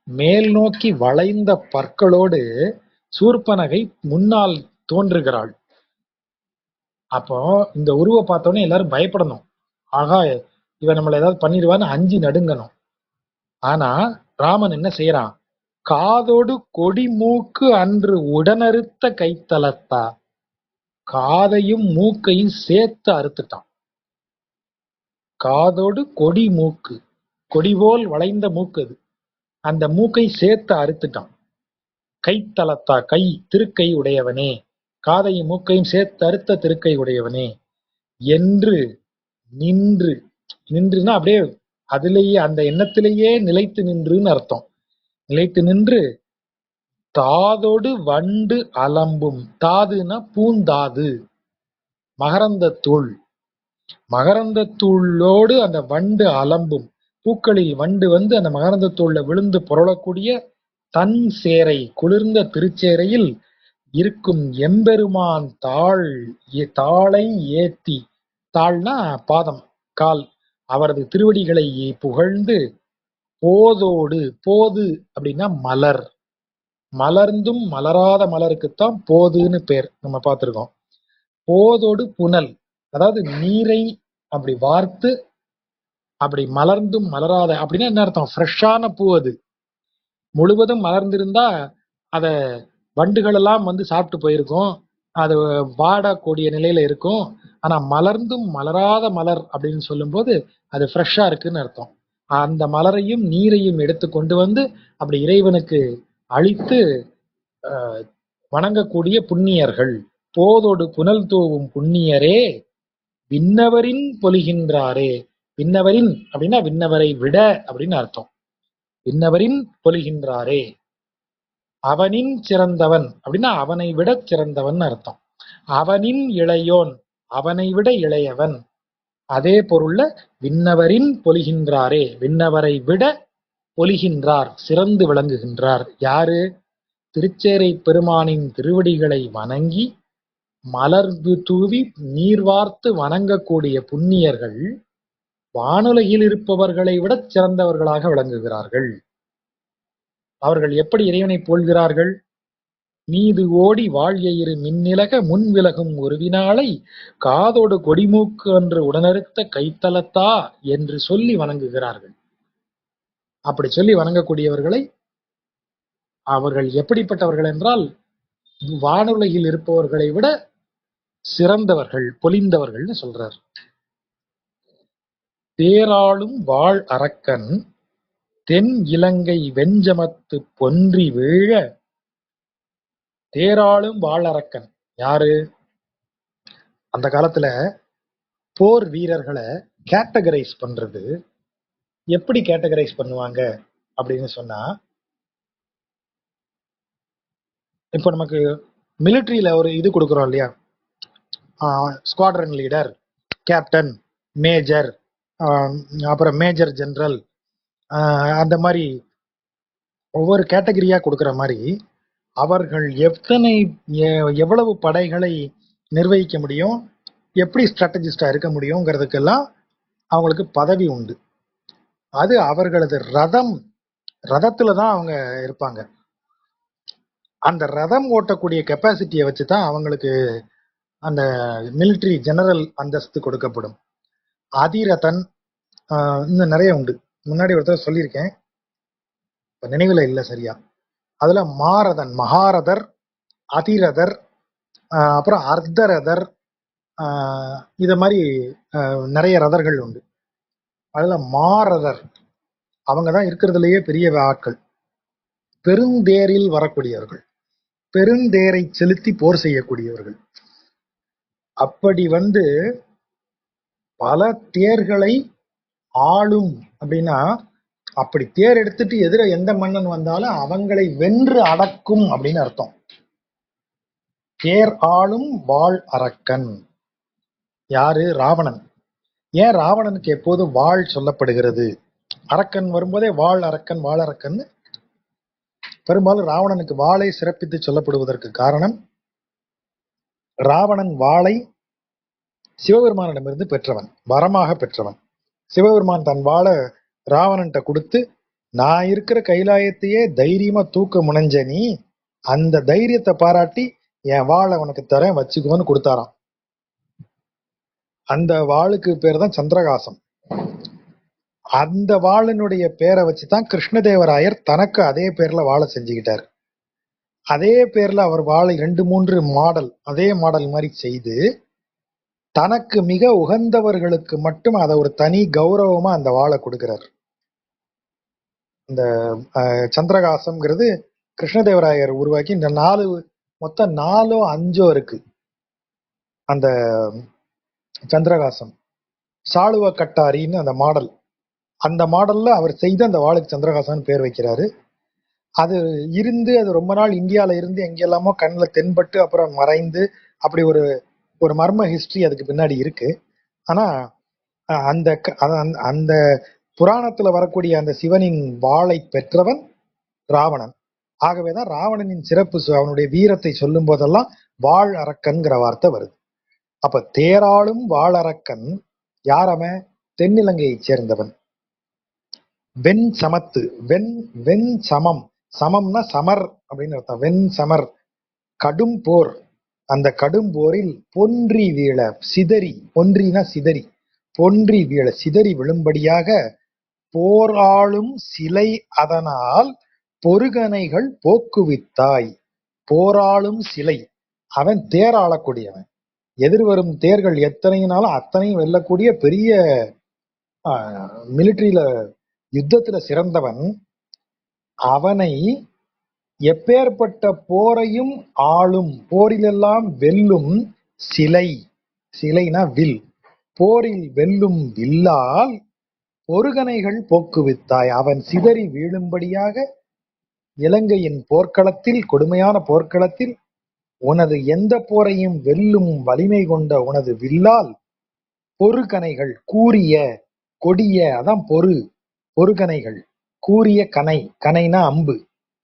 மேல் நோக்கி வளைந்த பற்களோடு சூர்பனகை முன்னால் தோன்றுகிறாள். அப்போ இந்த உருவ பார்த்தோன்னே எல்லாரும் பயப்படணும். ஆகா, இவன் நம்மள ஏதாவது பண்ணிடுவான்னு அஞ்சி நடுங்கணும். ஆனா ராமன் என்ன செய்யறான்? காதோடு கொடி மூக்கு அன்று உடனறுத்த கைத்தலத்தா, காதையும் மூக்கையும் சேர்த்து அறுத்துட்டான். காதோடு கொடி மூக்கு, கொடி போல் வளைந்த மூக்கு அது, அந்த மூக்கை சேர்த்து அறுத்துட்டான். கைத்தலத்தா, கை திருக்கை உடையவனே, காதையும் மூக்கையும் சேர்த்து அறுத்த திருக்கை உடையவனே என்று நின்று, நின்றுனா அப்படியே அதிலேயே அந்த எண்ணத்திலேயே நிலைத்து நின்றுன்னு அர்த்தம். நிலைத்து நின்று தாதோடு வண்டு அலம்பும், தாதுனா பூந்தாது, மகரந்த தூள், மகரந்த தூளோடு அந்த வண்டு அலம்பும், பூக்களில் வண்டு அந்த மகரந்த தூள்ல விழுந்து புரளக்கூடிய தன் சேரை, குளிர்ந்த திருச்சேரையில் இருக்கும் எம்பெருமான் தாளை ஏத்தி, தாள்னா பாதம் கால், அவரது திருவடிகளை புகழ்ந்து போதோடு, போது அப்படின்னா மலர், மலர்ந்தும் மலராத மலருக்குத்தான் போதுன்னு பேர், நம்ம பார்த்திருக்கோம். போதோடு புனல், அதாவது நீரை அப்படி வார்த்து அப்படி மலர்ந்தும் மலராத அப்படின்னா என்ன அர்த்தம்? ஃப்ரெஷ்ஷான பூ, அது முழுவதும் மலர்ந்திருந்தா அத வண்டுகள் எல்லாம் சாப்பிட்டு போயிருக்கும், அது வாடக்கூடிய நிலையில இருக்கும். ஆனா மலர்ந்தும் மலராத மலர் அப்படின்னு சொல்லும் போது அது ஃப்ரெஷ்ஷா இருக்குன்னு அர்த்தம். அந்த மலரையும் நீரையும் எடுத்து கொண்டு அப்படி இறைவனுக்கு அளித்து வணங்கக்கூடிய புண்ணியர்கள். போதோடு புனல் தூவும் புண்ணியரே விண்ணவரின் பொலிகின்றாரே. விண்ணவரின் அப்படின்னா விண்ணவரை விட அப்படின்னு அர்த்தம். விண்ணவரின் பொலிகின்றாரே, அவனின் சிறந்தவன் அப்படின்னா அவனை விட சிறந்தவன் அர்த்தம். அவனின் இளையோன், அவனை விட இளையவன். அதே பொருள்ல விண்ணவரின் பொலிகின்றாரே, விண்ணவரை விட பொலிகின்றார், சிறந்து விளங்குகின்றார். யாரு? திருச்சேரை பெருமானின் திருவடிகளை வணங்கி மலர்ந்து தூவி நீர் வார்த்து வணங்கக்கூடிய புண்ணியர்கள் வானுலகில் இருப்பவர்களை விட சிறந்தவர்களாக விளங்குகிறார்கள். அவர்கள் எப்படி இறைவனை போல்கிறார்கள்? மீது ஓடி வாழ்யயிரு மின்னிலக முன் விலகும் உருவினாலை காதோடு கொடிமூக்கு அன்று உடனறுத்த கைத்தலத்தா என்று சொல்லி வணங்குகிறார்கள். அப்படி சொல்லி வணங்கக்கூடியவர்களை அவர்கள் எப்படிப்பட்டவர்கள் என்றால் வானுலகில் இருப்பவர்களை விட சிறந்தவர்கள், பொலிந்தவர்கள்னு சொல்றார். தேராளும் வாழ் அரக்கன் தென் இலங்கை வெஞ்சமத்து பொன்றி வீழ. தேராளும் வாழ் அரக்கன் யாரு? அந்த காலத்துல போர் வீரர்களை கேட்டகரைஸ் பண்றது எப்படி கேட்டகரைஸ் பண்ணுவாங்க அப்படின்னு சொன்னா, இப்ப நமக்கு மிலிட்ரியில ஒரு இது கொடுக்குறோம் இல்லையா, ஸ்குவாட்ரன் லீடர், கேப்டன், மேஜர், அப்புறம் மேஜர் ஜெனரல், அந்த மாதிரி ஒவ்வொரு கேட்டகரியா கொடுக்குற மாதிரி அவர்கள் எவ்வளவு படைகளை நிர்வகிக்க முடியும், எப்படி ஸ்ட்ராட்டஜிஸ்டா இருக்க முடியுங்கிறதுக்கெல்லாம் அவங்களுக்கு பதவி உண்டு. அது அவர்களது ரதத்துல தான் அவங்க இருப்பாங்க. அந்த ரதம் ஓட்டக்கூடிய கெப்பாசிட்டியை வச்சுதான் அவங்களுக்கு அந்த மிலிட்ரி ஜெனரல் அந்தஸ்து கொடுக்கப்படும். அதிரதன், இன்னும் நிறைய உண்டு. முன்னாடி ஒருத்தர் சொல்லியிருக்கேன், நினைவுல இல்லை சரியா. அதுல மாரதன், மகாரதர், அதிரதர், அப்புறம் அர்த்தரதர், இத மாதிரி நிறைய ரதர்கள் உண்டு. அதுல மாரதர் அவங்கதான் இருக்கிறதுலயே பெரிய ஆட்கள், பெருந்தேரில் வரக்கூடியவர்கள், பெருந்தேரை செலுத்தி போர் செய்யக்கூடியவர்கள். அப்படி பல தேர்களை ஆளும் அப்படின்னா அப்படி தேர் எடுத்துட்டு எதிர எந்த மன்னன் வந்தாலும் அவங்களை வென்று அடக்கும் அப்படின்னு அர்த்தம். தேர் ஆளும் வாழ் அரக்கன் யாரு? ராவணன். ஏன் ராவணனுக்கு எப்போது வாழ் சொல்லப்படுகிறது? அரக்கன் வரும்போதே வாழ் அரக்கன் வாழ் அரக்கன். பெரும்பாலும் ராவணனுக்கு வாளை சிறப்பித்து சொல்லப்படுவதற்கு காரணம், ராவணன் வாளை சிவபெருமானிடமிருந்து பெற்றவன், வரமாக பெற்றவன். சிவபெருமான் தன் வாளை ராவணன்ட்ட கொடுத்து, நான் இருக்கிற கைலாயத்தையே தைரியமா தூக்க முனைஞ்ச நீ, அந்த தைரியத்தை பாராட்டி என் வாளை உனக்கு தரேன் வச்சுக்கோன்னு கொடுத்தாராம். அந்த வாளுக்கு பேர் தான் சந்திரகாசம். அந்த வாளினுடைய பேரை வச்சுதான் கிருஷ்ணதேவராயர் தனக்கு அதே பேர்ல வாழை செஞ்சுக்கிட்டார். அதே பேர்ல அவர் வாழை 2-3 மாடல் அதே மாடல் மாதிரி செய்து தனக்கு மிக உகந்தவர்களுக்கு மட்டும் அதை ஒரு தனி கௌரவமா அந்த வாழை கொடுக்கிறார். இந்த சந்திரகாசம்ங்கிறது கிருஷ்ணதேவராயர் உருவாக்கி இந்த மொத்தம் 4-5 இருக்கு. அந்த சந்திரகாசம் சாளுவ கட்டாரின்னு அந்த மாடல், அந்த மாடல்ல அவர் செய்து அந்த வாளுக்கு சந்திரகாசன் பேர் வைக்கிறாரு. அது இருந்து அது ரொம்ப நாள் இந்தியால இருந்து எங்கெல்லாமோ கண்ணில் தென்பட்டு அப்புறம் மறைந்து அப்படி ஒரு ஒரு மர்ம ஹிஸ்டரி அதுக்கு பின்னாடி இருக்கு. ஆனா அந்த அந்த புராணத்துல வரக்கூடிய அந்த சிவனின் வாளை பெற்றவன் ராவணன். ஆகவேதான் ராவணனின் சிறப்பு அவனுடைய வீரத்தை சொல்லும் போதெல்லாம் வாழ் அரக்கன்கிற வார்த்தை வருது. அப்ப தேராளும் வாழ் அரக்கன் யார்? அவன் தென்னிலங்கையைச் சேர்ந்தவன். வெண் சமத்து, வெண் சமம், சமம்னா சமர் அப்படின்னு அர்த்தம். வெண் சமர், கடும் போர். அந்த கடும் போரில் பொன்றி வீழ சிதறி, பொன்றினா சிதறி, பொன்றி வீழ சிதறி விழும்படியாக போர் ஆளும் சிலை அதனால் பொருகனைகள் போக்குவித்தாய். போராளும் சிலை, அவன் தேர் ஆளக்கூடியவன். எதிர்வரும் தேர்கள் எத்தனைனாலும் அத்தனையும் வெல்லக்கூடிய பெரிய மிலிட்டரியில யுத்தத்துல சிறந்தவன். அவனை எப்பேற்பட்ட போரையும் ஆளும், போரிலெல்லாம் வெல்லும் சிலை, சிலைனா வில், போரில் வெல்லும் வில்லால் பொருகனைகள் போக்குவித்தாய். அவன் சிதறி வீழும்படியாக இலங்கையின் போர்க்களத்தில், கொடுமையான போர்க்களத்தில் உனது எந்த போரையும் வெல்லும் வலிமை கொண்ட உனது வில்லால் பொருகனைகள், கூரிய கொடிய, அதான் பொருகனைகள், கூரிய கனை, கனைனா அம்பு,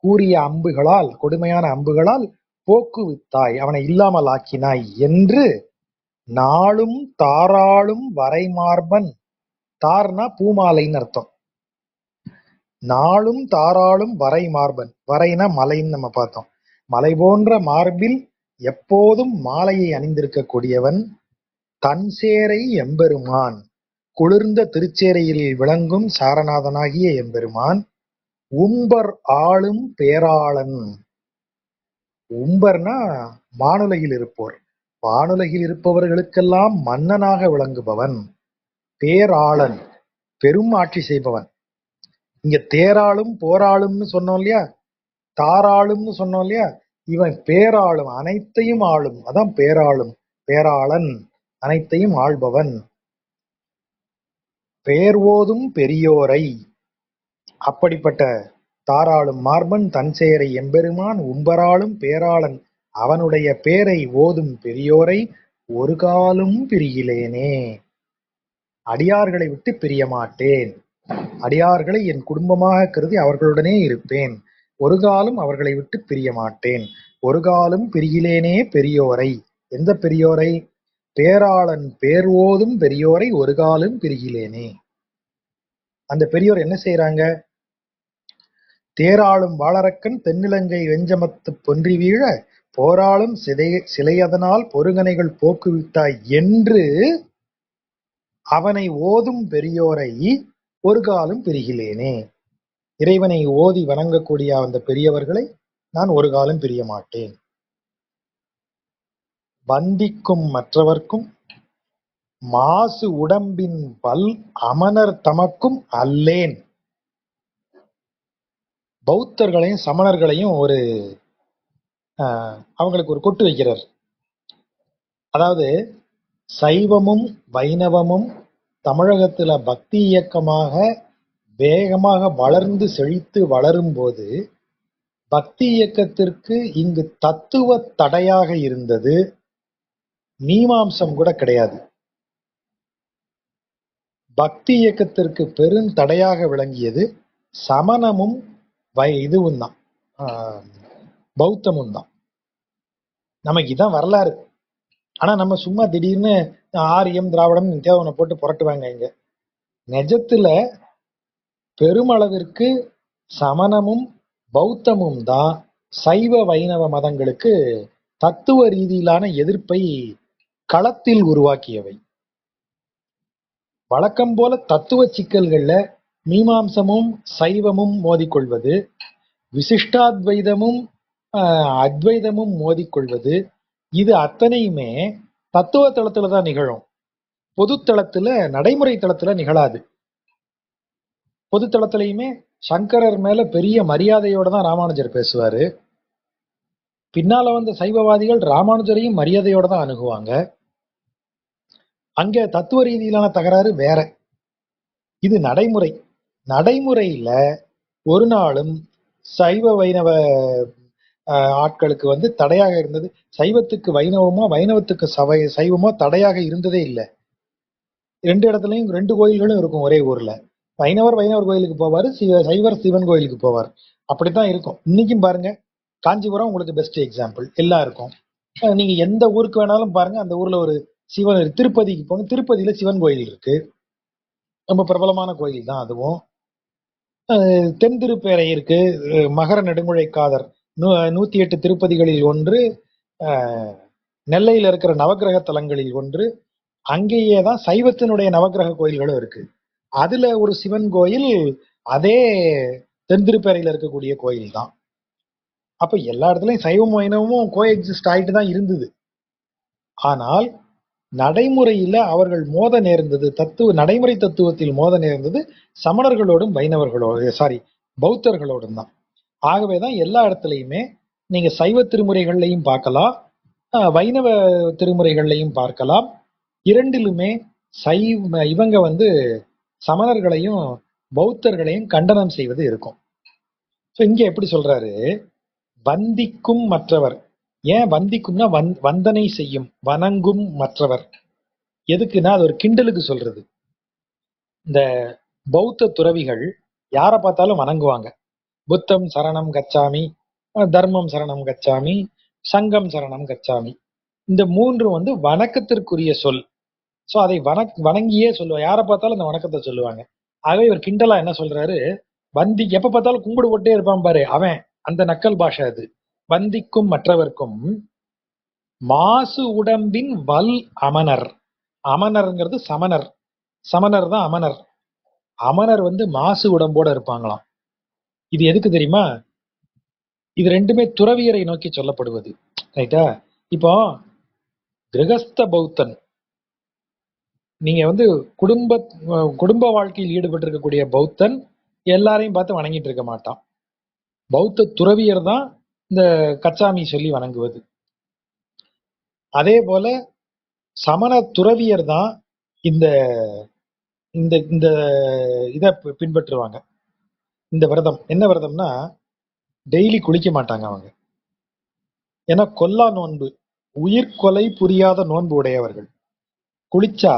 கூரிய அம்புகளால், கொடுமையான அம்புகளால் போக்குவித்தாய், அவனை இல்லாமல் ஆக்கினாய் என்று நாளும் தாராளும் வரைமார்பன். தார்னா பூமாலைன்னு அர்த்தம். நாளும் தாராளும் வரைமார்பன், வரைனா மலைன்னு நம்ம பார்த்தோம். மலை போன்ற மார்பில் எப்போதும் மாலையை அணிந்திருக்கக்கூடியவன் தன்சேரை எம்பெருமான். குளிர்ந்த திருச்சேரையில் விளங்கும் சாரநாதனாகிய எம்பெருமான் உம்பர் ஆளும் பேராளன். உம்பர்னா வானுலகில் இருப்போர், வானுலகில் இருப்பவர்களுக்கெல்லாம் மன்னனாக விளங்குபவன். பேராளன், பெரும் ஆட்சி செய்பவன். இங்க தேராளும் போராளும்னு சொன்னோம் இல்லையா, தாராளும்னு சொன்னோம் இல்லையா, இவன் பேராளும், அனைத்தையும் ஆளும், அதான் பேராளும், பேராளன், அனைத்தையும் ஆள்பவன். பேர் ஓதும் பெரியோரை, அப்படிப்பட்ட தாராளும் மார்பன் தன்சேரை எம்பெருமான் உம்பராளும் பேராளன், அவனுடைய பேரை ஓதும் பெரியோரை ஒரு காலும் பிரியிலேனே. அடியார்களை விட்டு பிரிய மாட்டேன், அடியார்களை என் குடும்பமாக கருதி அவர்களுடனே இருப்பேன், ஒரு காலம் அவர்களை விட்டு பிரிய மாட்டேன், ஒரு காலம் பிரியிலேனே பெரியோரை. எந்த பெரியோரை? பேராளன் பேர் ஓதும் பெரியோரை ஒரு காலம் பிரியிலேனே. அந்த பெரியோர் என்ன செய்யறாங்க? தேராளும் வாளரக்கன் தென்னிலங்கை வெஞ்சமத்து பொன்றி வீழ போராளும் சிலையதனால் பொருகனைகள் போக்குவித்தாய் என்று அவனை ஓதும் பெரியோரை ஒரு காலம் பிரிகிலேனே. இறைவனை ஓதி வணங்கக்கூடிய அந்த பெரியவர்களை நான் ஒரு காலம் பிரிய மாட்டேன். வந்திக்கும் மற்றவர்க்கும் மாசு உடம்பின் வல் அமனர் தமக்கும் அல்லேன். பௌத்தர்களையும் சமணர்களையும் அவங்களுக்கு ஒரு கொட்டு வைக்கிறார். அதாவது சைவமும் வைணவமும் தமிழகத்துல பக்தி இயக்கமாக வேகமாக வளர்ந்து செழித்து வளரும்போது பக்தி இயக்கத்திற்கு இங்கு தத்துவ தடையாக இருந்தது மீமாம்சம் கூட கிடையாது. பக்தி இயக்கத்திற்கு பெருந்தடையாக விளங்கியது சமணமும் இதுவும் தான், பௌத்தமும் தான். நமக்கு இதான் வரலாறு. ஆனா நம்ம சும்மா திடீர்னு ஆரியம் திராவிடம் நித்யாவனை போட்டு புரட்டுவாங்க. இங்க நிஜத்துல பெருமளவிற்கு சமணமும் பௌத்தமும் தான் சைவ வைணவ மதங்களுக்கு தத்துவ ரீதியிலான எதிர்ப்பை களத்தில் உருவாக்கியவை. வழக்கம் போல தத்துவ சிக்கல்கள்ல மீமாம்சமும் சைவமும் மோதிக்கொள்வது, விசிஷ்டாத்வைதமும் அத்வைதமும் மோதிக்கொள்வது, இது அத்தனையுமே தத்துவ தளத்துல தான் நிகழும். பொது தளத்துல, நடைமுறை தளத்துல நிகழாது. பொது தளத்திலையுமே சங்கரர் மேல பெரிய மரியாதையோட தான் ராமானுஜர் பேசுவாரு. பின்னால வந்த சைவவாதிகள் ராமானுஜரையும் மரியாதையோட தான் அணுகுவாங்க. அங்க தத்துவ ரீதியிலான தகராறு வேற. இது நடைமுறை. நடைமுறையில ஒரு நாளும் சைவ வைணவ ஆட்களுக்கு வந்து தடையாக இருந்தது. சைவத்துக்கு வைணவமோ வைணவத்துக்கு சைவமோ தடையாக இருந்ததே இல்லை. ரெண்டு இடத்துலயும் ரெண்டு கோயில்களும் இருக்கும் ஒரே ஊர்ல. வைணவர் கோயிலுக்கு போவாரு, சைவர் சிவன் கோயிலுக்கு போவார். அப்படித்தான் இருக்கும். இன்னைக்கும் பாருங்க, காஞ்சிபுரம் உங்களுக்கு பெஸ்ட் எக்ஸாம்பிள். எல்லாம் இருக்கும். நீங்க எந்த ஊருக்கு வேணாலும் பாருங்க, அந்த ஊர்ல ஒரு சிவன், திருப்பதிக்கு போங்க, திருப்பதியில சிவன் கோயில் இருக்கு. ரொம்ப பிரபலமான கோயில் தான் அதுவும். தென் திருப்பேரை இருக்கு, மகர நெடுங்குழைக்காதர் 108 திருப்பதிகளில் ஒன்று, நெல்லையில இருக்கிற நவகிரக தலங்களில் ஒன்று. அங்கேயே தான் சைவத்தினுடைய நவகிரக கோயில்களும் இருக்கு. அதுல ஒரு சிவன் கோயில் அதே தென் திருப்பேரையில இருக்கக்கூடிய கோயில் தான். அப்ப எல்லா இடத்துலயும் சைவம் வைணவமும் கோ எக்ஸிஸ்ட் ஆயிட்டு தான் இருந்தது. ஆனால் நடைமுறையில அவர்கள் மோத நேர்ந்தது, நடைமுறை தத்துவத்தில் மோத நேர்ந்தது சமணர்களோடும் பௌத்தர்களோடும் தான். ஆகவேதான் எல்லா இடத்துலையுமே நீங்க சைவ திருமுறைகள்லையும் பார்க்கலாம், வைணவ திருமுறைகள்லையும் பார்க்கலாம். இரண்டிலுமே இவங்க வந்து சமணர்களையும் பௌத்தர்களையும் கண்டனம் செய்வது இருக்கும். இங்க எப்படி சொல்றாரு, வந்திக்கும் மற்றவர். ஏன் வந்திக்கும்னா வந்தனை செய்யும், வணங்கும் மற்றவர். எதுக்குன்னா அது ஒரு கிண்டலுக்கு சொல்றது. இந்த பௌத்த துறவிகள் யாரை பார்த்தாலும் வணங்குவாங்க. புத்தம் சரணம் கச்சாமி, தர்மம் சரணம் கச்சாமி, சங்கம் சரணம் கச்சாமி. இந்த மூன்று வந்து வணக்கத்திற்குரிய சொல். சோ அதை வணங்கியே சொல்லுவாங்க. யாரை பார்த்தாலும் அந்த வணக்கத்தை சொல்லுவாங்க. ஆகவே இவர் கிண்டலா என்ன சொல்றாரு, வந்தி எப்ப பார்த்தாலும் கும்பிடு போட்டே இருப்பான் பாரு அவன், அந்த நக்கல் பாஷை அது. வந்திக்கும் மற்றவர்க்கும் மாசு உடம்பின் வல் அமனர். அமனர்ங்கிறது சமணர், சமணர் தான் அமனர். அமனர் வந்து மாசு உடம்போட இருப்பாங்களாம். இது எதுக்கு தெரியுமா? இது ரெண்டுமே துறவியரை நோக்கி சொல்லப்படுவது. ரைட்டா? இப்போ கிரகஸ்த பௌத்தன், நீங்க வந்து குடும்ப வாழ்க்கையில் ஈடுபட்டு இருக்கக்கூடிய பௌத்தன் எல்லாரையும் பார்த்து வணங்கிட்டு இருக்க மாட்டான். பௌத்த துறவியர் தான் இந்த கச்சாமி சொல்லி வணங்குவது. அதே போல சமண துறவியர் தான் இந்த இந்த இந்த இத பின்பற்றுவாங்க. இந்த விரதம் என்ன விரதம்னா, டெய்லி குளிக்க மாட்டாங்க அவங்க. ஏன்னா கொல்லா நோன்பு, உயிர்கொலை புரியாத நோன்பு உடையவர்கள். குளிச்சா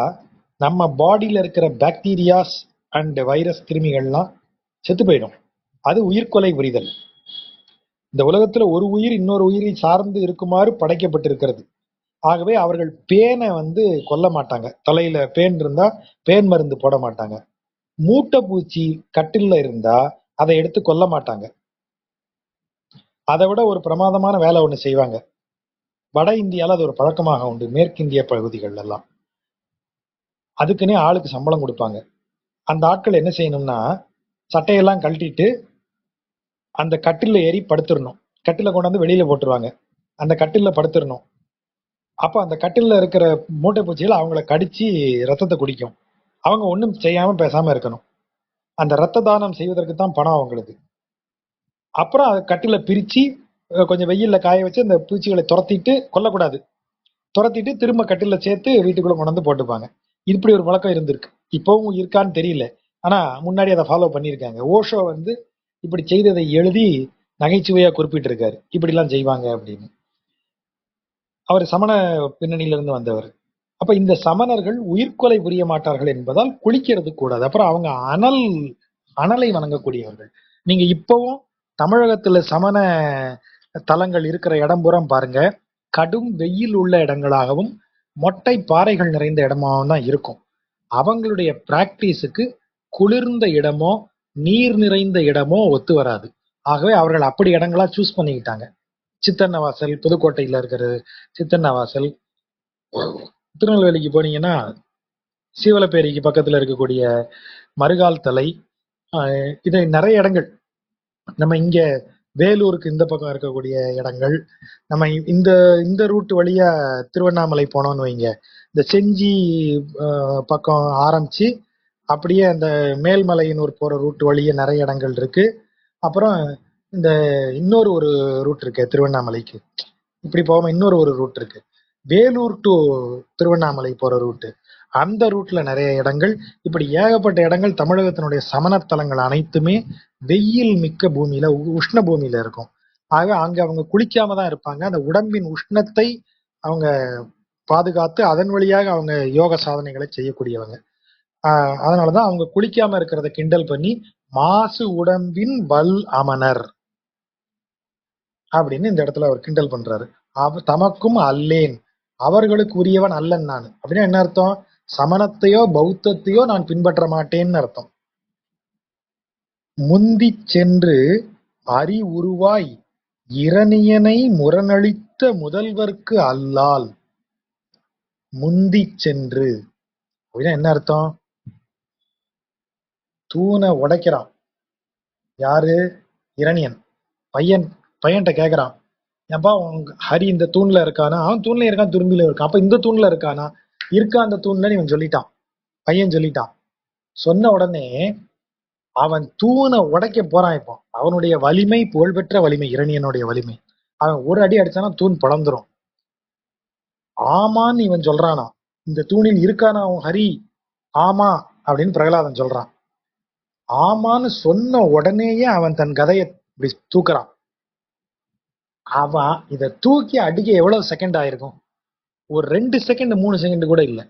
நம்ம பாடியில இருக்கிற பாக்டீரியாஸ் அண்ட் வைரஸ் கிருமிகள்லாம் செத்து போயிடும். அது உயிர்கொலை புரிதல். இந்த உலகத்துல ஒரு உயிர் இன்னொரு உயிரை சார்ந்து இருக்குமாறு படைக்கப்பட்டிருக்கிறது. ஆகவே அவர்கள் பேனை வந்து கொல்ல மாட்டாங்க. தலையில பேன் இருந்தா பேன் மருந்து போட மாட்டாங்க. மூட்டை பூச்சி கட்டில்ல இருந்தா அதை எடுத்து கொல்ல மாட்டாங்க. அதை விட ஒரு பிரமாதமான வேலை ஒண்ணு செய்வாங்க. வட இந்தியால அது ஒரு பழக்கமாக உண்டு, மேற்கிந்திய பகுதிகள் எல்லாம். அதுக்குன்னே ஆளுக்கு சம்பளம் கொடுப்பாங்க. அந்த ஆட்கள் என்ன செய்யணும்னா, சட்டையெல்லாம் கழட்டிட்டு அந்த கட்டில ஏறி படுத்துடணும். கட்டில கொண்டாந்து வெளியில போட்டுருவாங்க. அந்த கட்டில படுத்துடணும். அப்ப அந்த கட்டில இருக்கிற மூட்டை பூச்சிகள் அவங்கள கடிச்சு ரத்தத்தை குடிக்கும். அவங்க ஒண்ணும் செய்யாம பேசாம இருக்கணும். அந்த ரத்த தானம் செய்வதற்கு தான் பணம் அவங்களுக்கு. அப்புறம் கட்டில பிரிச்சு கொஞ்சம் வெயில்ல காய வச்சு அந்த பூச்சிகளை துரத்திட்டு, கொல்லக்கூடாது, துரத்திட்டு திரும்ப கட்டில சேர்த்து வீட்டுக்குள்ள கொண்டாந்து போட்டுப்பாங்க. இப்படி ஒரு வழக்கம் இருந்திருக்கு. இப்பவும் இருக்கான்னு தெரியல. ஆனா முன்னாடி அதை ஃபாலோ பண்ணியிருக்காங்க. ஓஷோ வந்து இப்படி செய்ததை எழுதி நகைச்சுவையா குறிப்பிட்டிருக்காரு, இப்படி எல்லாம் செய்வாங்க அப்படின்னு. அவர் சமண பின்னணியிலிருந்து வந்தவர். அப்ப இந்த சமணர்கள் உயிர்கொலை புரிய மாட்டார்கள் என்பதால் குளிக்கிறது கூடாது. அப்புறம் அவங்க அனலை வணங்கக்கூடியவர்கள். நீங்க இப்பவும் தமிழகத்துல சமண தலங்கள் இருக்கிற இடம் புறம் பாருங்க, கடும் வெயில் உள்ள இடங்களாகவும் மொட்டை பாறைகள் நிறைந்த இடமாகவும் தான் இருக்கும். அவங்களுடைய பிராக்டிஸுக்கு குளிர்ந்த இடமோ நீர் நிறைந்த இடமோ ஒத்து வராது. ஆகவே அவர்கள் அப்படி இடங்களா சூஸ் பண்ணிக்கிட்டாங்க. சித்தன்னவாசல், புதுக்கோட்டையில இருக்கிற சித்தன்னவாசல், திருநெல்வேலிக்கு போனீங்கன்னா சீவலப்பேரிக்கு பக்கத்துல இருக்கக்கூடிய மருகால் தலை, இது நிறைய இடங்கள். நம்ம இங்க வேலூருக்கு இந்த பக்கம் இருக்கக்கூடிய இடங்கள், நம்ம இந்த இந்த ரூட் வழியா திருவண்ணாமலை போனோம்னு வைங்க, இந்த செஞ்சி பக்கம் ஆரம்பிச்சு அப்படியே அந்த மேல்மலையனூர் போற ரூட் வழியே நிறைய இடங்கள் இருக்கு. அப்புறம் இந்த இன்னொரு ஒரு ரூட் இருக்கு திருவண்ணாமலைக்கு, இப்படி போகாம இன்னொரு ஒரு ரூட் இருக்கு, வேலூர் டு திருவண்ணாமலை போற ரூட்டு, அந்த ரூட்ல நிறைய இடங்கள். இப்படி ஏகப்பட்ட இடங்கள் தமிழகத்தினுடைய சமணத்தலங்கள் அனைத்துமே வெயில் மிக்க பூமியில, உஷ்ண பூமியில இருக்கும். ஆக அங்க அவங்க குளிக்காம தான் இருப்பாங்க. அந்த உடம்பின் உஷ்ணத்தை அவங்க பாதுகாத்து அதன் வழியாக அவங்க யோக சாதனைகளை செய்யக்கூடியவங்க. அதனாலதான் அவங்க குளிக்காம இருக்கிறத கிண்டல் பண்ணி மாசு உடம்பின் வல் அமனர் அப்படின்னு இந்த இடத்துல அவர் கிண்டல் பண்றாரு. தமக்கும் அல்லேன், அவர்களுக்கு உரியவன் அல்லன் நான் அப்படின்னா என்ன அர்த்தம்? சமணத்தையோ பௌத்தத்தையோ நான் பின்பற்ற மாட்டேன்னு அர்த்தம். முந்தி சென்று அறி உருவாய் இரணியனை முரணளித்த முதல்வர்க்கு அல்லால். முந்தி சென்று அப்படின்னா என்ன அர்த்தம்? தூணை உடைக்கிறான் யாரு? இரணியன். பையன்கிட்ட கேக்குறான், ஏப்பா ஹரி இந்த தூண்ல இருக்கானா? அவன் தூண்ல இருக்கான், துரும்பில இருக்கான். அப்ப இந்த தூண்ல இருக்கானா? இருக்கா அந்த தூண்ல இவன் சொல்லிட்டான், பையன் சொல்லிட்டான். சொன்ன உடனே அவன் தூணை உடைக்க போறான். இப்போ அவனுடைய வலிமை புகழ்பெற்ற வலிமை, இரணியனுடைய வலிமை. அவன் ஒரு அடி அடிச்சானா தூண் பிளந்துரும். ஆமான்னு இவன் சொல்றானா, இந்த தூணில் இருக்கானா அவன் ஹரி? ஆமா அப்படின்னு பிரகலாதன் சொல்றான். ஆமான்னு சொன்ன உடனேயே அவன் தன் கதையை இப்படி தூக்குறான். அவன் இத தூக்கி அடிக்க எவ்வளவு செகண்ட் ஆயிருக்கும்? ஒரு 2 செகண்ட் 3 செகண்ட் கூட இல்ல.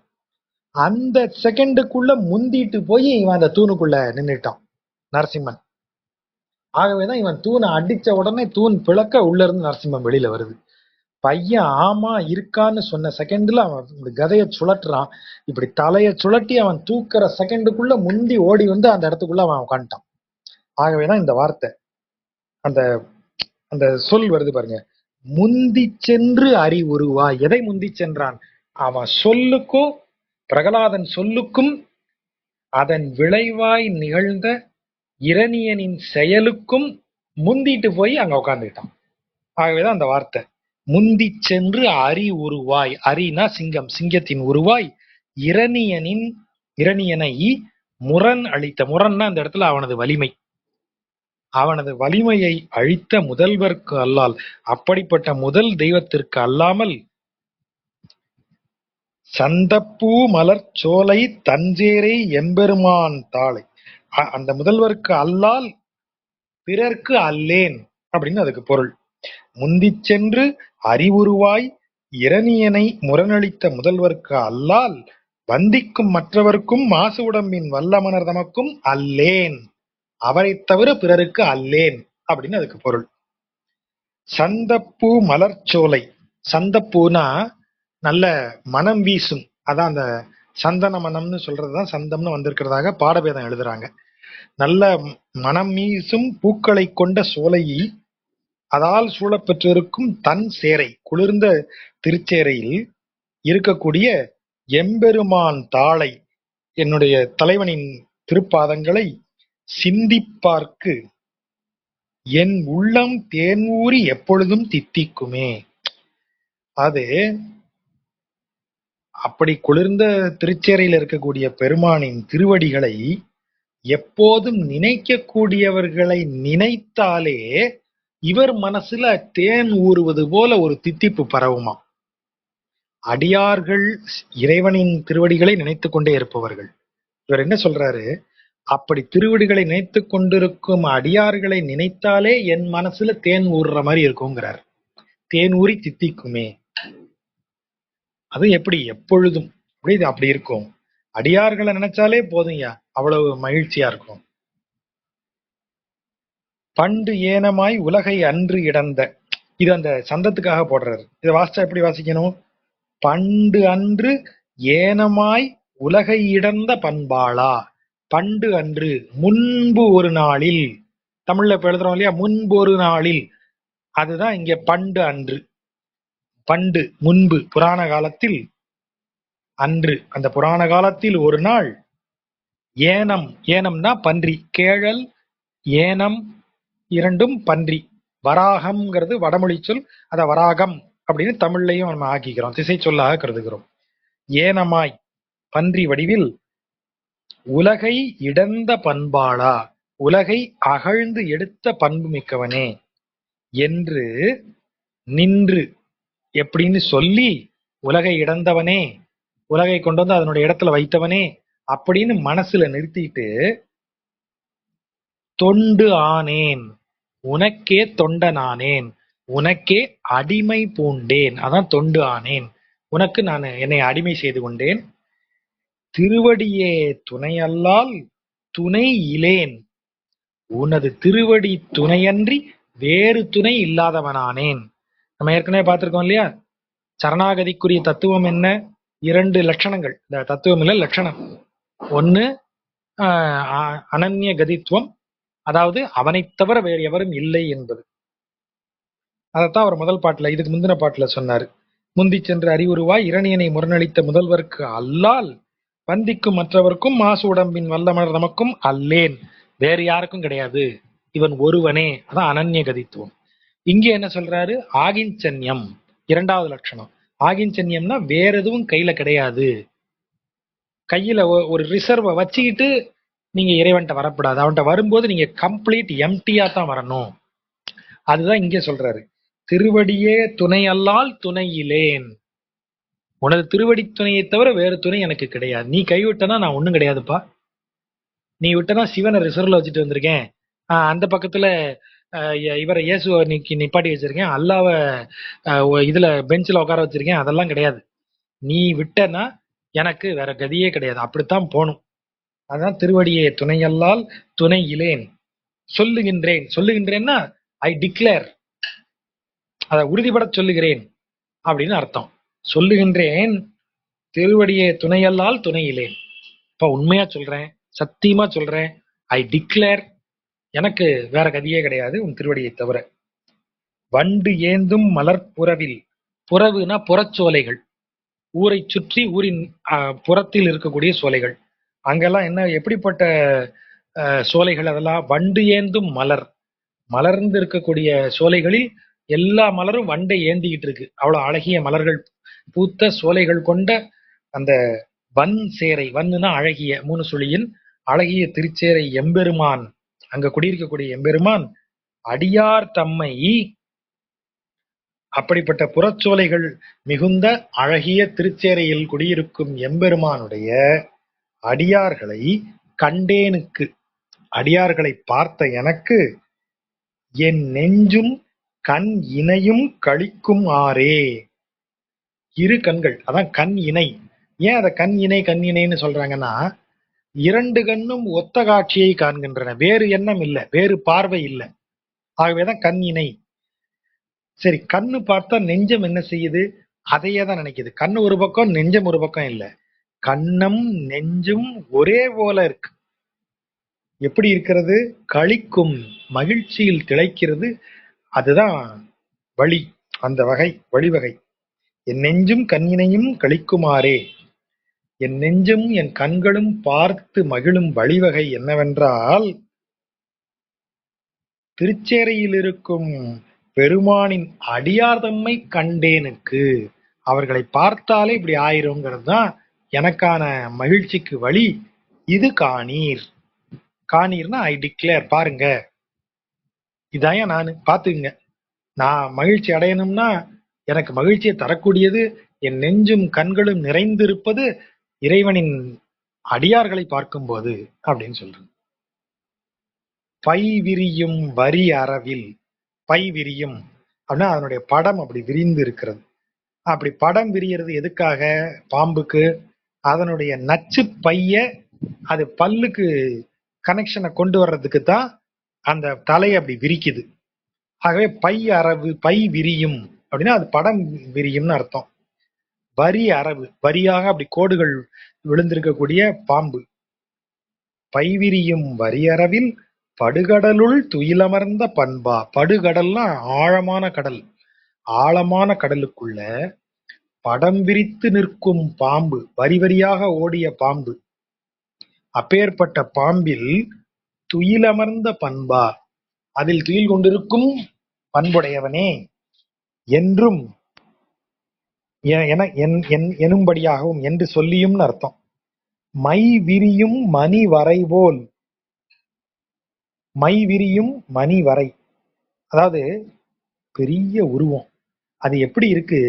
அந்த செகண்டுக்குள்ள முந்திட்டு போய் இவன் அந்த தூணுக்குள்ள நின்னுட்டான் நரசிம்மன். ஆகவேதான் இவன் தூணை அடிச்ச உடனே தூண் பிளக்க உள்ள இருந்து நரசிம்மன் வெளியில வருது. பையன் ஆமா இருக்கான்னு சொன்ன செகண்ட்ல அவன் கதைய சுழட்டுறான். இப்படி தலைய சுழட்டி அவன் தூக்குற செகண்டுக்குள்ள முந்தி ஓடி வந்து அந்த இடத்துக்குள்ள அவன் உட்காந்துட்டான். ஆகவேதான் இந்த வார்த்தை, அந்த அந்த சொல் வருது பாருங்க, முந்தி சென்று அறி உருவா. எதை முந்தி சென்றான்? அவன் சொல்லுக்கும் பிரகலாதன் சொல்லுக்கும் அதன் விளைவாய் நிகழ்ந்த இரணியனின் செயலுக்கும் முந்திட்டு போய் அங்க உட்கார்ந்துட்டான். ஆகவேதான் அந்த வார்த்தை முந்தி சென்று அறி உருவாய். அரினா சிங்கம், சிங்கத்தின் உருவாய் இரணியனை முரண் அளித்த. முரண்னா அந்த இடத்துல அவனது வலிமை, அவனது வலிமையை அழித்த முதல்வர்க்கு அல்லால், அப்படிப்பட்ட முதல் தெய்வத்திற்கு அல்லாமல் சந்தப்பூ மலர் சோலை தஞ்சேரை எம்பெருமான் தாளை, அந்த முதல்வருக்கு அல்லால் பிறர்க்கு அல்லேன் அப்படின்னு அதுக்கு பொருள். முந்தி சென்று அறிவுருவாய் இரணியனை முரணளித்த முதல்வர்க்கு அல்லால் வந்திக்கும் மற்றவர்க்கும் மாசு உடம்பின் வல்லமனர் தமக்கும் அல்லேன், அவரை தவிர பிறருக்கு அல்லேன் அப்படின்னு அதுக்கு பொருள். சந்தப்பூ மலர்ச்சோலை, சந்தப்பூனா நல்ல மனம் வீசும், அதான் அந்த சந்தன மனம்னு சொல்றதுதான் சந்தம்னு வந்திருக்கிறதாக பாடபேதம் எழுதுறாங்க. நல்ல மனம் வீசும் பூக்களை கொண்ட சோலையை அதால் சூழப்பெற்றிருக்கும் தன் சேரை, குளிர்ந்த திருச்சேரையில் இருக்கக்கூடிய எம்பெருமான் தாளை, என்னுடைய தலைவனின் திருப்பாதங்களை சிந்திப்பார்க்கு என் உள்ளம் தேன்ஊறி எப்பொழுதும் தித்திக்குமே. அது அப்படி குளிர்ந்த திருச்சேரையில் இருக்கக்கூடிய பெருமானின் திருவடிகளை எப்போதும் நினைக்கக்கூடியவர்களை நினைத்தாலே இவர் மனசுல தேன் ஊறுவது போல ஒரு தித்திப்பு பரவுமா. அடியார்கள் இறைவனின் திருவடிகளை நினைத்து கொண்டே இருப்பவர்கள். இவர் என்ன சொல்றாரு? அப்படி திருவடிகளை நினைத்து கொண்டிருக்கும் அடியார்களை நினைத்தாலே என் மனசுல தேன் ஊறுற மாதிரி இருக்குங்கிறார். தேன் ஊறி தித்திக்குமே. அது எப்படி எப்பொழுதும் அப்படி இருக்கும். அடியார்களை நினைச்சாலே போதும்யா, அவ்வளவு மகிழ்ச்சியா இருக்கும். பண்டு ஏனமாய் உலகை அன்று இடந்த, இது அந்த சந்தத்துக்காக போடுறாரு. இதை வாசிச்சா எப்படி வாசிக்கணும்? பண்டு அன்று ஏனமாய் உலகை இடந்த பண்பாளா. பண்டு அன்று, முன்பு ஒரு நாளில். தமிழ்ல இப்ப எழுதுறோம் இல்லையா, முன்பு ஒரு நாளில். அதுதான் இங்க பண்டு அன்று. பண்டு முன்பு, புராண காலத்தில். அன்று அந்த புராண காலத்தில் ஒரு நாள். ஏனம், ஏனம்னா பன்றி. கேழல் ஏனம் இரண்டும் பன்றி. வராகம்ங்கிறது வடமொழி சொல். அத வராகம் அப்படின்னு தமிழ்லையும் நம்ம ஆக்கிக்கிறோம், திசை சொல்லாக கருதுகிறோம். ஏனமாய் பன்றி வடிவில் உலகை இடந்த பண்பாளா, உலகை அகழ்ந்து எடுத்த பண்பு மிக்கவனே என்று நின்று, எப்படின்னு சொல்லி, உலகை இடந்தவனே, உலகை கொண்டு வந்து அதனுடைய இடத்துல வைத்தவனே அப்படின்னு மனசுல நிறுத்திட்டு, தொண்டு ஆனேன், உனக்கே தொண்டனானேன், உனக்கே அடிமை பூண்டேன். அதான் தொண்டு ஆனேன், உனக்கு நான் என்னை அடிமை செய்து கொண்டேன். திருவடியே துணையல்லால் துணை இலேன், உனது திருவடி துணையன்றி வேறு துணை இல்லாதவனானேன். நம்ம ஏற்கனவே பார்த்திருக்கோம் இல்லையா, சரணாகதிக்குரிய தத்துவம் என்ன? 2 லட்சணங்கள். இந்த தத்துவம் இல்ல, லட்சணம். ஒண்ணு அனன்ய கதித்துவம், அதாவது அவனை தவிர வேறு எவரும் இல்லை என்பது. அதைத்தான் அவர் முதல் பாட்டுல, இதுக்கு முந்தின பாட்டுல சொன்னாரு. முந்தி சென்று அறிவுருவாய் இரணியனை முரணளித்த முதல்வர்க்கு அல்லால் வந்திக்கும் மற்றவர்க்கும் மாசு உடம்பின் வல்லமர் நமக்கும் அல்லேன், வேறு யாருக்கும் கிடையாது, இவன் ஒருவனே. அதான் அனன்ய கதித்துவம். இங்கே என்ன சொல்றாரு? ஆகிஞ்சன்யம், 2வது லட்சணம். ஆகிஞ்சன்யம்னா வேற எதுவும் கையில கிடையாது. கையில ஒரு ரிசர்வை வச்சுக்கிட்டு நீங்க இறைவன்ட்ட வரக்கூடாது. அவன்கிட்ட வரும்போது நீங்க கம்ப்ளீட் எம்டியா தான் வரணும். அதுதான் இங்கே சொல்றாரு. திருவடியே துணை அல்லால் துணையிலேன், உனது திருவடி துணையை தவிர வேறு துணை எனக்கு கிடையாது. நீ கைவிட்டனா நான் ஒண்ணும் கிடையாதுப்பா. நீ விட்டனா சிவனை ரிசர்வ்ல வச்சுட்டு வந்திருக்கேன், அந்த பக்கத்துல இவரை இயேசுவை நிப்பாட்டி வச்சிருக்கேன், அல்லாவை இதுல பெஞ்சில உட்கார வச்சிருக்கேன், அதெல்லாம் கிடையாது. நீ விட்டனா எனக்கு வேற கதியே கிடையாது. அப்படித்தான் போகணும். அதான் திருவடியே துணையல்லால் துணை இலேன். சொல்லுகின்றேன், சொல்லுகின்றேன்னா ஐ டிக்ளேர், அதை உறுதிபட சொல்லுகிறேன் அப்படின்னு அர்த்தம். சொல்லுகின்றேன், திருவடியே துணையல்லால் துணை இலேன். இப்ப உண்மையா சொல்றேன், சத்தியமா சொல்றேன், ஐ டிக்ளேர், எனக்கு வேற கதியே கிடையாது உன் திருவடியை தவிர. வண்டு ஏந்தும் மலர்புறவில், புறவுனா புறச்சோலைகள், ஊரை சுற்றி ஊரின் புறத்தில் இருக்கக்கூடிய சோலைகள். அங்கெல்லாம் என்ன, எப்படிப்பட்ட சோலைகள் அதெல்லாம்? வண்டு ஏந்தும் மலர், மலர்ந்து இருக்கக்கூடிய சோலைகளில் எல்லா மலரும் வண்டை ஏந்திக்கிட்டு இருக்கு. அவ்வளவு அழகிய மலர்கள் பூத்த சோலைகள் கொண்ட அந்த வன் சேரை, வன்னுனா அழகிய, 3 சுழியின் அழகிய திருச்சேரை எம்பெருமான், அங்க குடியிருக்கக்கூடிய எம்பெருமான் அடியார் தம்மை, அப்படிப்பட்ட புறச்சோலைகள் மிகுந்த அழகிய திருச்சேரையில் குடியிருக்கும் எம்பெருமானுடைய அடியார்களை கண்டேனுக்கு, அடியார்களை பார்த்த எனக்கு, என் நெஞ்சும் கண் இணையும் கழிக்கும் ஆரே. இரு கண்கள், அதான் கண் இணை. ஏன் அதை கண் இணை கண் இணைன்னு சொல்றாங்கன்னா, 2 கண்ணும் ஒத்த காட்சியை காண்கின்றன, வேறு எண்ணம் இல்லை, வேறு பார்வை இல்லை. ஆகவேதான் கண் இணை. சரி, கண்ணு பார்த்தா நெஞ்சம் என்ன செய்யுது? அதையே தான் நினைக்குது. கண்ணு ஒரு பக்கம், நெஞ்சம் ஒரு பக்கம் இல்லை. கண்ணம் நெஞ்சும் ஒரே போல இருக்கு. எப்படி இருக்கிறது? களிக்கும், மகிழ்ச்சியில் திளைக்கிறது. அதுதான் வழி, அந்த வகை வழிவகை. என் நெஞ்சும் கண்ணினையும் களிக்குமாறே, என் நெஞ்சும் என் கண்களும் பார்த்து மகிழும் வழிவகை என்னவென்றால், திருச்சேரையில் இருக்கும் பெருமானின் அடியார் தம்மை கண்டேனுக்கு, அவர்களை பார்த்தாலே இப்படி ஆயிருங்கிறது தான் எனக்கான மகிழ்ச்சிக்கு வழி. இது காணீர். காணீர்னா ஐ டிக்ளேர், பாருங்க, இதாயா நான், பாத்துங்க. நான் மகிழ்ச்சி அடையணும்னா எனக்கு மகிழ்ச்சியை தரக்கூடியது என் நெஞ்சும் கண்களும் நிறைந்திருப்பது இறைவனின் அடியார்களை பார்க்கும்போது அப்படின்னு சொல்றேன். பை விரியும் வரி அறவில். பை விரியும் அப்படின்னா அதனுடைய படம் அப்படி விரிந்து இருக்கிறது. அப்படி படம் விரியறது எதுக்காக? பாம்புக்கு அதனுடைய நச்சு பைய அது பல்லுக்கு கனெக்ஷனை கொண்டு வர்றதுக்கு தான் அந்த தலையை அப்படி விரிக்குது. ஆகவே பை அரவு, பை விரியும் அப்படின்னா அது படம் விரியும்னு அர்த்தம். வரி அரவு, வரியாக அப்படி கோடுகள் விழுந்திருக்கக்கூடிய பாம்பு. பை விரியும் வரி அரவில் படுகடலுள் துயிலமர்ந்த பண்பா. படுகடல்னா ஆழமான கடல். ஆழமான கடலுக்குள்ள படம் விரித்து நிற்கும் பாம்பு, வரி வரியாக ஓடிய பாம்பு. அப்பேற்பட்ட பாம்பில் துயிலமர்ந்த பண்பா, அதில் துயில் கொண்டிருக்கும் பண்புடையவனே என்றும் எனும்படியாகவும் என்று சொல்லியும்னு அர்த்தம். மை விரியும் மணி வரை போல். மை விரியும் மணி வரை, அதாவது பெரிய உருவம். அது எப்படி இருக்கு?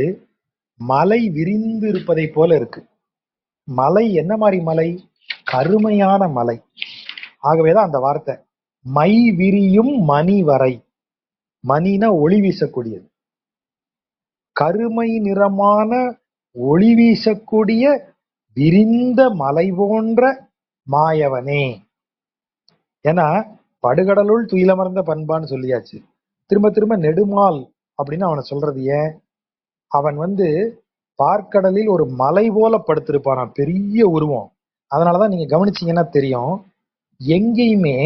மலை விரிந்து இருப்பதை போல இருக்கு. மலை என்ன மாதிரி மலை? கருமையான மலை. ஆகவேதான் அந்த வார்த்தை மை விரியும் மணி வரை. மணினா ஒளி வீசக்கூடியது. கருமை நிறமான ஒளி வீசக்கூடிய விரிந்த மலை போன்ற மாயவனே. ஏன்னா படுகடலுள் துயிலமர்ந்த பண்பான்னு சொல்லியாச்சு. திரும்ப திரும்ப நெடுமால் அப்படின்னு அவனை சொல்றது ஏன்? அவன் பார்க்கடலில் ஒரு மலை போல படுத்திருப்பானா, பெரிய உருவம். அதனாலதான் நீங்க கவனிச்சீங்கன்னா தெரியும், எங்கேயுமே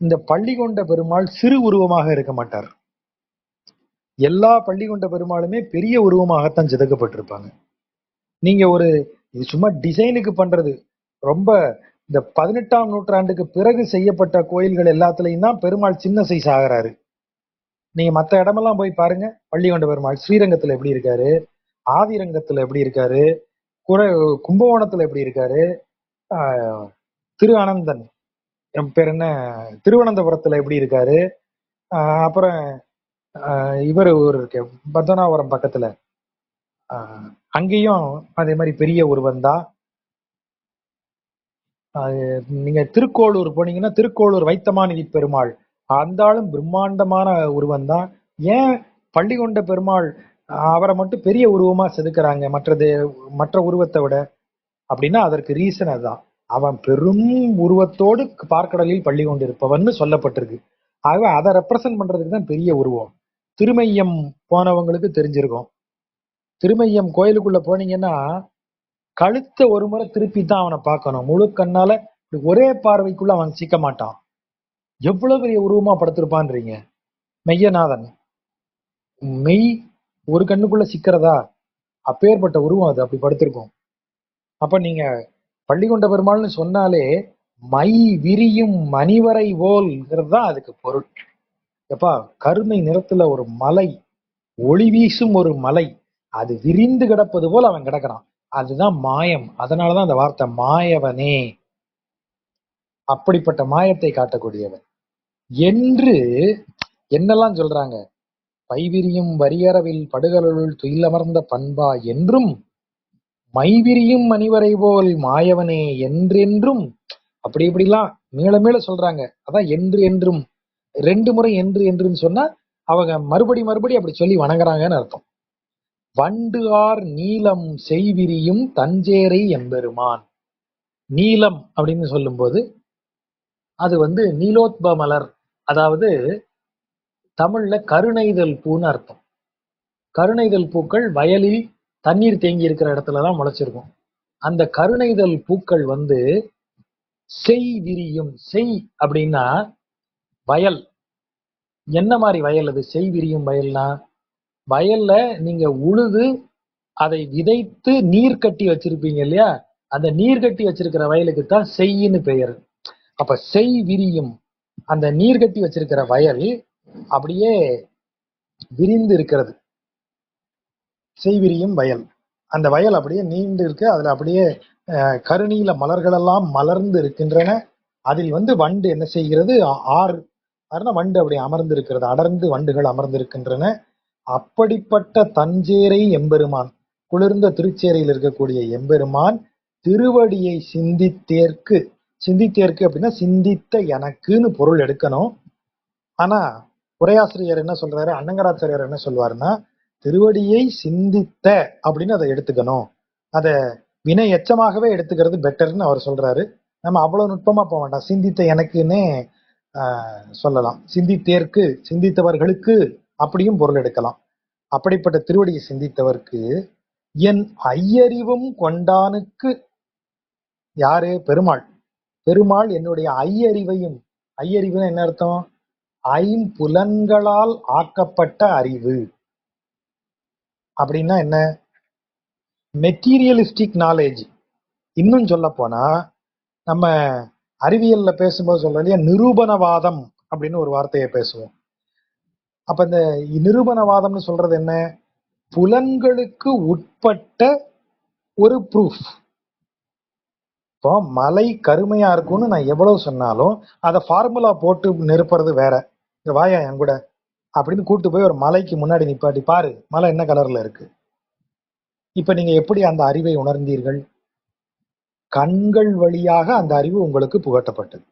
இந்த பள்ளி கொண்ட பெருமாள் சிறு உருவமாக இருக்க மாட்டார். எல்லா பள்ளி கொண்ட பெருமாளுமே பெரிய உருவமாகத்தான் செதுக்கப்பட்டிருப்பாங்க. நீங்க இது சும்மா டிசைனுக்கு பண்றது. ரொம்ப இந்த 18ஆம் நூற்றாண்டுக்கு பிறகு செய்யப்பட்ட கோயில்கள் எல்லாத்துலயும் தான் பெருமாள் சின்ன சைஸ் ஆகிறாரு. நீங்க மற்ற இடமெல்லாம் போய் பாருங்க, பள்ளி கொண்ட பெருமாள் ஸ்ரீரங்கத்துல எப்படி இருக்காரு, ஆதிரங்கத்துல எப்படி இருக்காரு, கும்பகோணத்துல எப்படி இருக்காரு, திரு அனந்தன் பேர் என்ன, திருவனந்தபுரத்துல எப்படி இருக்காரு, அப்புறம் இவர் ஊர் இருக்கு பத்மநாபபுரம் பக்கத்துல, அங்கேயும் அதே மாதிரி பெரிய உருவம் தான். நீங்க திருக்கோளூர் போனீங்கன்னா திருக்கோளூர் வைத்தமாநிதி பெருமாள், அந்த ஆளும் பிரம்மாண்டமான உருவம் தான். ஏன் பள்ளி கொண்ட பெருமாள் அவரை மட்டும் பெரிய உருவமா செதுக்குறாங்க மற்ற உருவத்தை விட அப்படின்னா அதற்கு ரீசன் அதுதான். அவன் பெரும் உருவத்தோடு பார்க்கடலில் பள்ளி கொண்டிருப்பவன் சொல்லப்பட்டிருக்கு. ஆகவே அதை ரெப்ரசன்ட் பண்றதுக்கு தான் பெரிய உருவம். திருமையம் போனவங்களுக்கு தெரிஞ்சிருக்கும். திருமையம் கோயிலுக்குள்ள போனீங்கன்னா கழுத்தை ஒரு முறை திருப்பி தான் அவனை பார்க்கணும். முழு கண்ணால ஒரே பார்வைக்குள்ள அவன் சிக்க மாட்டான். எவ்வளவு பெரிய உருவமா படுத்திருப்பான்றீங்க. மெய்யநாதன் மெய் ஒரு கண்ணுக்குள்ள சிக்கிறதா? அப்பேற்பட்ட உருவம் அது அப்படி படுத்திருக்கும். அப்ப நீங்க பள்ளி கொண்ட பெருமாள்னு சொன்னாலே மை விரியும் மணிவரை போல்ங்கிறது தான் அதுக்கு பொருள். எப்பா, கருமை நிறத்துல ஒரு மலை, ஒளி வீசும் ஒரு மலை, அது விரிந்து கிடப்பது போல் அவன் கிடக்கிறான். அதுதான் மாயம். அதனாலதான் அந்த வார்த்தை மாயவனே. அப்படிப்பட்ட மாயத்தை காட்டக்கூடியவன் என்று என்னெல்லாம் சொல்றாங்க. பைவிரியும் வரியறவில் படுகடலுள் துயிலமர்ந்த பண்பா என்றும் மைவிரியும் மணிவரை போல் மாயவனே என்றென்றும், அப்படி இப்படிலாம் மேல மேல சொல்றாங்க. அதான் என்று என்றும், 2 முறை என்று என்றுன்னு சொன்னா அவங்க மறுபடி அப்படி சொல்லி வணங்குறாங்கன்னு அர்த்தம். வண்டு ஆர் நீலம் செய்விரியும் தஞ்சேரை எம்பெருமான். நீலம் அப்படின்னு சொல்லும்போது அது நீலோத்ப மலர், அதாவது தமிழ்ல கருணைதல் பூன்னு அர்த்தம். கருணைதல் பூக்கள் வயலில் தண்ணீர் தேங்கி இருக்கிற இடத்துலதான் முளைச்சிருக்கும். அந்த கருணைதல் பூக்கள் செய் விரியும். செய் அப்படின்னா வயல். என்ன மாதிரி வயல் அது? செய் விரியும் வயல்னா, வயல்ல நீங்க உழுது அதை விதைத்து நீர் கட்டி வச்சிருப்பீங்க இல்லையா, அந்த நீர் கட்டி வச்சிருக்கிற வயலுக்கு தான் செய்யின்னு பெயர். அப்ப செய் விரியும், அந்த நீர் கட்டி வச்சிருக்கிற வயல் அப்படியே விரிந்து இருக்கிறது. செய்விரியும் வயல், அந்த வயல் அப்படியே நீண்டு இருக்கு. அதுல அப்படியே கருநீல மலர்கள் எல்லாம் மலர்ந்து இருக்கின்றன. அதில் வண்டு என்ன செய்கிறது? ஆறு வண்டு அப்படி அமர்ந்து இருக்கிறது. அடர்ந்து வண்டுகள் அமர்ந்திருக்கின்றன. அப்படிப்பட்ட தஞ்சேரை எம்பெருமான், குளிர்ந்த திருச்சேரையில் இருக்கக்கூடிய எம்பெருமான் திருவடியை சிந்தித்தேற்கு, சிந்தித்தேற்கு அப்படின்னா சிந்தித்த எனக்குன்னு பொருள் எடுக்கணும். ஆனா உரையாசிரியர் என்ன சொல்றாரு, அன்னங்கராச்சாரியார் என்ன சொல்வாருன்னா, திருவடியை சிந்தித்த அப்படின்னு அதை எடுத்துக்கணும். அத வினை எச்சமாகவே எடுத்துக்கிறது பெட்டர்னு அவர் சொல்றாரு. நம்ம அவ்வளவு நுட்பமா போக வேண்டாம். சிந்தித்த எனக்குன்னே சொல்லலாம். சிந்தித்தேற்கு, சிந்தித்தவர்களுக்கு அப்படியும் பொருள் எடுக்கலாம். அப்படிப்பட்ட திருவடியை சிந்தித்தவர்க்கு என் ஐயறிவும் கொண்டானுக்கு, யாரு? பெருமாள். பெருமாள் என்னுடைய ஐயறிவையும், ஐயறிவுன்னு என்ன அர்த்தம்? ஐம்புலன்களால் ஆக்கப்பட்ட அறிவு அப்படின்னா என்ன? Materialistic knowledge. இன்னும் சொல்ல போனா நம்ம அறிவியல்ல பேசும்போது சொல்றோம் இல்லையா, நிரூபணவாதம் அப்படின்னு ஒரு வார்த்தையை பேசுவோம். அப்ப இந்த நிரூபணவாதம்னு சொல்றது என்ன? புலன்களுக்கு உட்பட்ட ஒரு ப்ரூஃப். இப்போ மலை கருமையா இருக்கும்னு நான் எவ்வளவு சொன்னாலும் அதை ஃபார்முலா போட்டு நிரப்புறது வேற. இந்த வாயா என் கூட அப்படின்னு கூட்டு போய் ஒரு மலைக்கு முன்னாடி நிப்பாட்டி பாரு மலை என்ன கலர்ல இருக்கு. இப்ப நீங்க எப்படி அந்த அறிவை உணர்ந்தீர்கள்? கண்கள் வழியாக அந்த அறிவு உங்களுக்கு புகட்டப்பட்டது.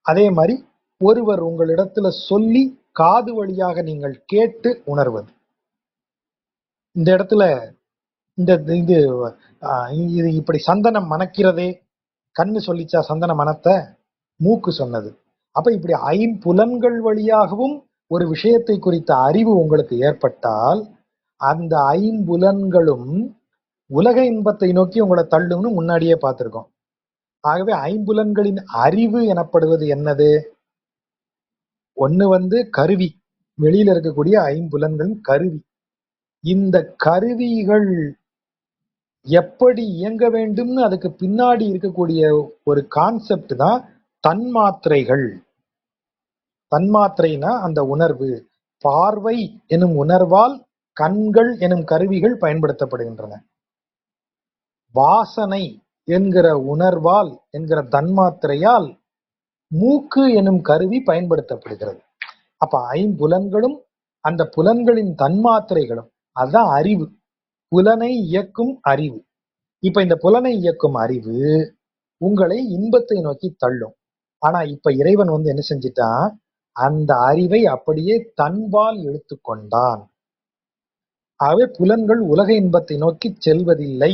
அதே மாதிரி ஒருவர் உங்களிடத்துல சொல்லி காது வழியாக நீங்கள் கேட்டு உணர்வது. இந்த இடத்துல இந்த இது இது இப்படி சந்தனம் மணக்கிறதே, கண்ணு சொல்லிச்சா சந்தன மனத்தை? மூக்கு சொன்னது. அப்ப இப்படி ஐம்புலன்கள் வழியாகவும் ஒரு விஷயத்தை குறித்த அறிவு உங்களுக்கு ஏற்பட்டால் அந்த ஐம்புலன்களும் உலக இன்பத்தை நோக்கி உங்களை தள்ளும்னு முன்னாடியே பார்த்திருக்கோம். ஆகவே ஐம்புலன்களின் அறிவு எனப்படுவது என்னது? ஒண்ணு கருவி, வெளியில இருக்கக்கூடிய ஐம்புலன்களின் கருவி. இந்த கருவிகள் எப்படி இயங்க வேண்டும்னு அதுக்கு பின்னாடி இருக்கக்கூடிய ஒரு கான்செப்ட் தான் தன்மாத்திரைகள். தன்மாத்திரைனா அந்த உணர்வு. பார்வை எனும் உணர்வால் கண்கள் எனும் கருவிகள் பயன்படுத்தப்படுகின்றன. வாசனை என்கிற உணர்வால், என்கிற தன்மாத்திரையால் மூக்கு எனும் கருவி பயன்படுத்தப்படுகிறது. அப்ப ஐம்புலன்களும் அந்த புலன்களின் தன்மாத்திரைகளும், அதுதான் அறிவு. புலனை இயக்கும் அறிவு. இப்ப இந்த புலனை இயக்கும் அறிவு உங்களை இன்பத்தை நோக்கி தள்ளும். ஆனா இப்ப இறைவன் என்ன செஞ்சிட்டான்? அந்த அறிவை அப்படியே தன்பால் இழுத்து கொண்டான். ஆகவே புலன்கள் உலக இன்பத்தை நோக்கி செல்வதில்லை.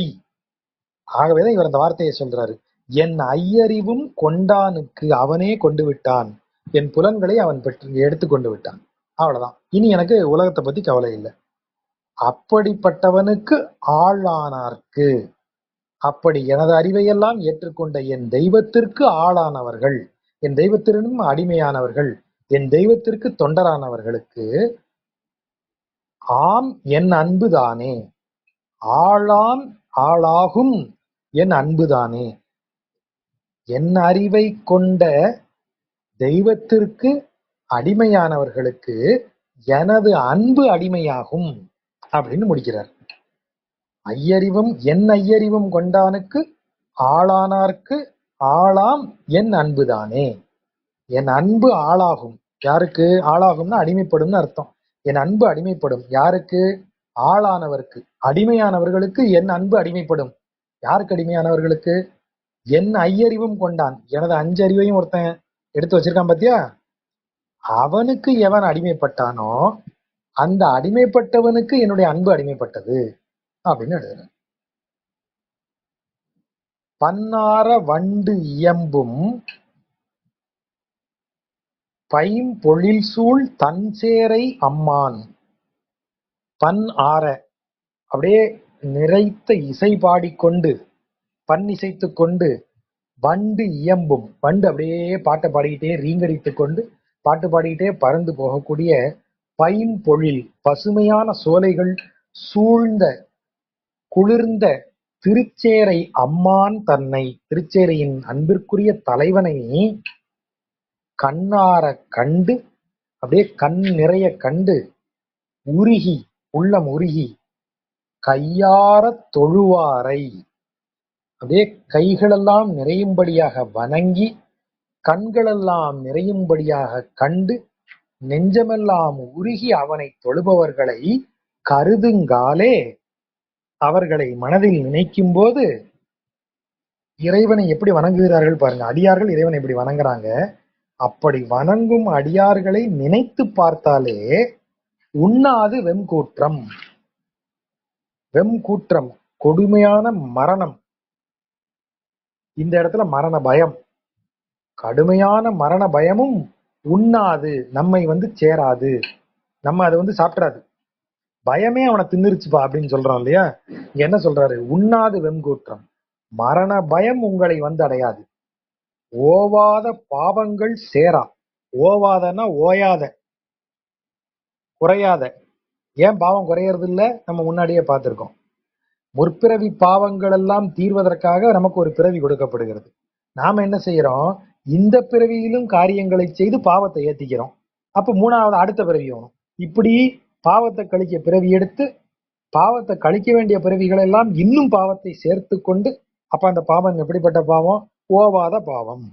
ஆகவேதான் இவர் அந்த வார்த்தையை சொல்றாரு, என் ஐயறிவும் கொண்டானுக்கு, அவனே கொண்டு விட்டான். என் புலன்களை அவன் எடுத்து கொண்டு விட்டான். அவ்வளவுதான். இனி எனக்கு உலகத்தை பத்தி கவலை இல்லை. அப்படிப்பட்டவனுக்கு ஆளானார்க்கு, அப்படி எனது அறிவையெல்லாம் ஏற்றுக்கொண்ட என் தெய்வத்திற்கு ஆளானவர்கள், என் தெய்வத்தினும் அடிமையானவர்கள், என் தெய்வத்திற்கு தொண்டரானவர்களுக்கு ஆம் என் அன்புதானே, ஆளான் ஆளாகும் என் அன்புதானே. என் அறிவை கொண்ட தெய்வத்திற்கு அடிமையானவர்களுக்கு எனது அன்பு அடிமையாகும் அப்படின்னு முடிக்கிறார். ஐயறிவும் என் ஐயறிவும் கொண்டானுக்கு ஆளானார்க்கு ஆளாம் என் அன்புதானே. என் அன்பு ஆளாகும். யாருக்கு ஆளாகும்னா அடிமைப்படும்னு அர்த்தம். என் அன்பு அடிமைப்படும். யாருக்கு? ஆளானவருக்கு. அடிமையானவர்களுக்கு என் அன்பு அடிமைப்படும். யாருக்கு அடிமையானவர்களுக்கு? என் ஐயறிவும் கொண்டான். எனது 5 அறிவையும் ஒருத்தன் எடுத்து வச்சிருக்கான் பாத்தியா, அவனுக்கு எவன் அடிமைப்பட்டானோ அந்த அடிமைப்பட்டவனுக்கு என்னுடைய அன்பு அடிமைப்பட்டது அப்படின்னு எழுதுறேன். பன்னார வண்டு இயம்பும் பைம்பொழில் சூழ் தன்சேரை அம்மான். பன் ஆர அப்படியே நிறைத்த இசை பாடிக்கொண்டு, பன் இசைத்து கொண்டு, வண்டு இயம்பும், வண்டு அப்படியே பாட்டை பாடிக்கிட்டே ரீங்கடித்து கொண்டு பாட்டு பாடிக்கிட்டே பறந்து போகக்கூடிய பைம்பொழில் பசுமையான சோலைகள் சூழ்ந்த குளிர்ந்த திருச்சேரை அம்மான் தன்னை, திருச்சேரையின் அன்பிற்குரிய தலைவனை கண்ணார கண்டு, அப்படியே கண் நிறைய கண்டு, உருகி உள்ளம் உருகி கையார தொழுவாரை, அப்படியே கைகளெல்லாம் நிறையும்படியாக வணங்கி, கண்களெல்லாம் நிறையும்படியாக கண்டு, நெஞ்சமெல்லாம் உருகி அவனை தொழுபவர்களை கருதுங்காலே, அவர்களை மனதில் நினைக்கும் போது இறைவனை எப்படி வணங்குகிறார்கள் பாருங்க. அடியார்கள் இறைவனை எப்படி வணங்குறாங்க. அப்படி வணங்கும் அடியார்களை நினைத்து பார்த்தாலே உண்ணாது வெம்கூற்றம். வெம்கூற்றம் கொடுமையான மரணம். இந்த இடத்துல மரண பயம், கடுமையான மரண பயமும் உண்ணாது, நம்மை சேராது, நம்ம அதை சாப்பிடாது. பயமே அவனை தின்னுருச்சுப்பா அப்படின்னு சொல்றோம் இல்லையா. இங்க என்ன சொல்றாரு? உண்ணாது வெம்கூற்றம், மரண பயம் உங்களை அடையாது. ஓவாத பாவங்கள் சேரா. ஓவாதன்னா ஓயாத, குறையாத. ஏன் பாவம் குறையறது இல்ல? நம்ம முன்னாடியே பார்த்திருக்கோம். முற்பிறவி பாவங்கள் எல்லாம் தீர்வதற்காக நமக்கு ஒரு பிறவி கொடுக்கப்படுகிறது. நாம என்ன செய்யறோம்? இந்த பிறவியிலும் காரியங்களை செய்து பாவத்தை ஏத்திக்கிறோம். அப்ப மூணாவது அடுத்த பிறவி வேணும். இப்படி பாவத்தை கழிக்க பிறவி எடுத்து, பாவத்தை கழிக்க வேண்டிய பிறவிகள் எல்லாம் இன்னும் பாவத்தை சேர்த்து கொண்டு, அப்ப அந்த பாவம் எப்படிப்பட்ட பாவம்? ஓவாத பாவம்.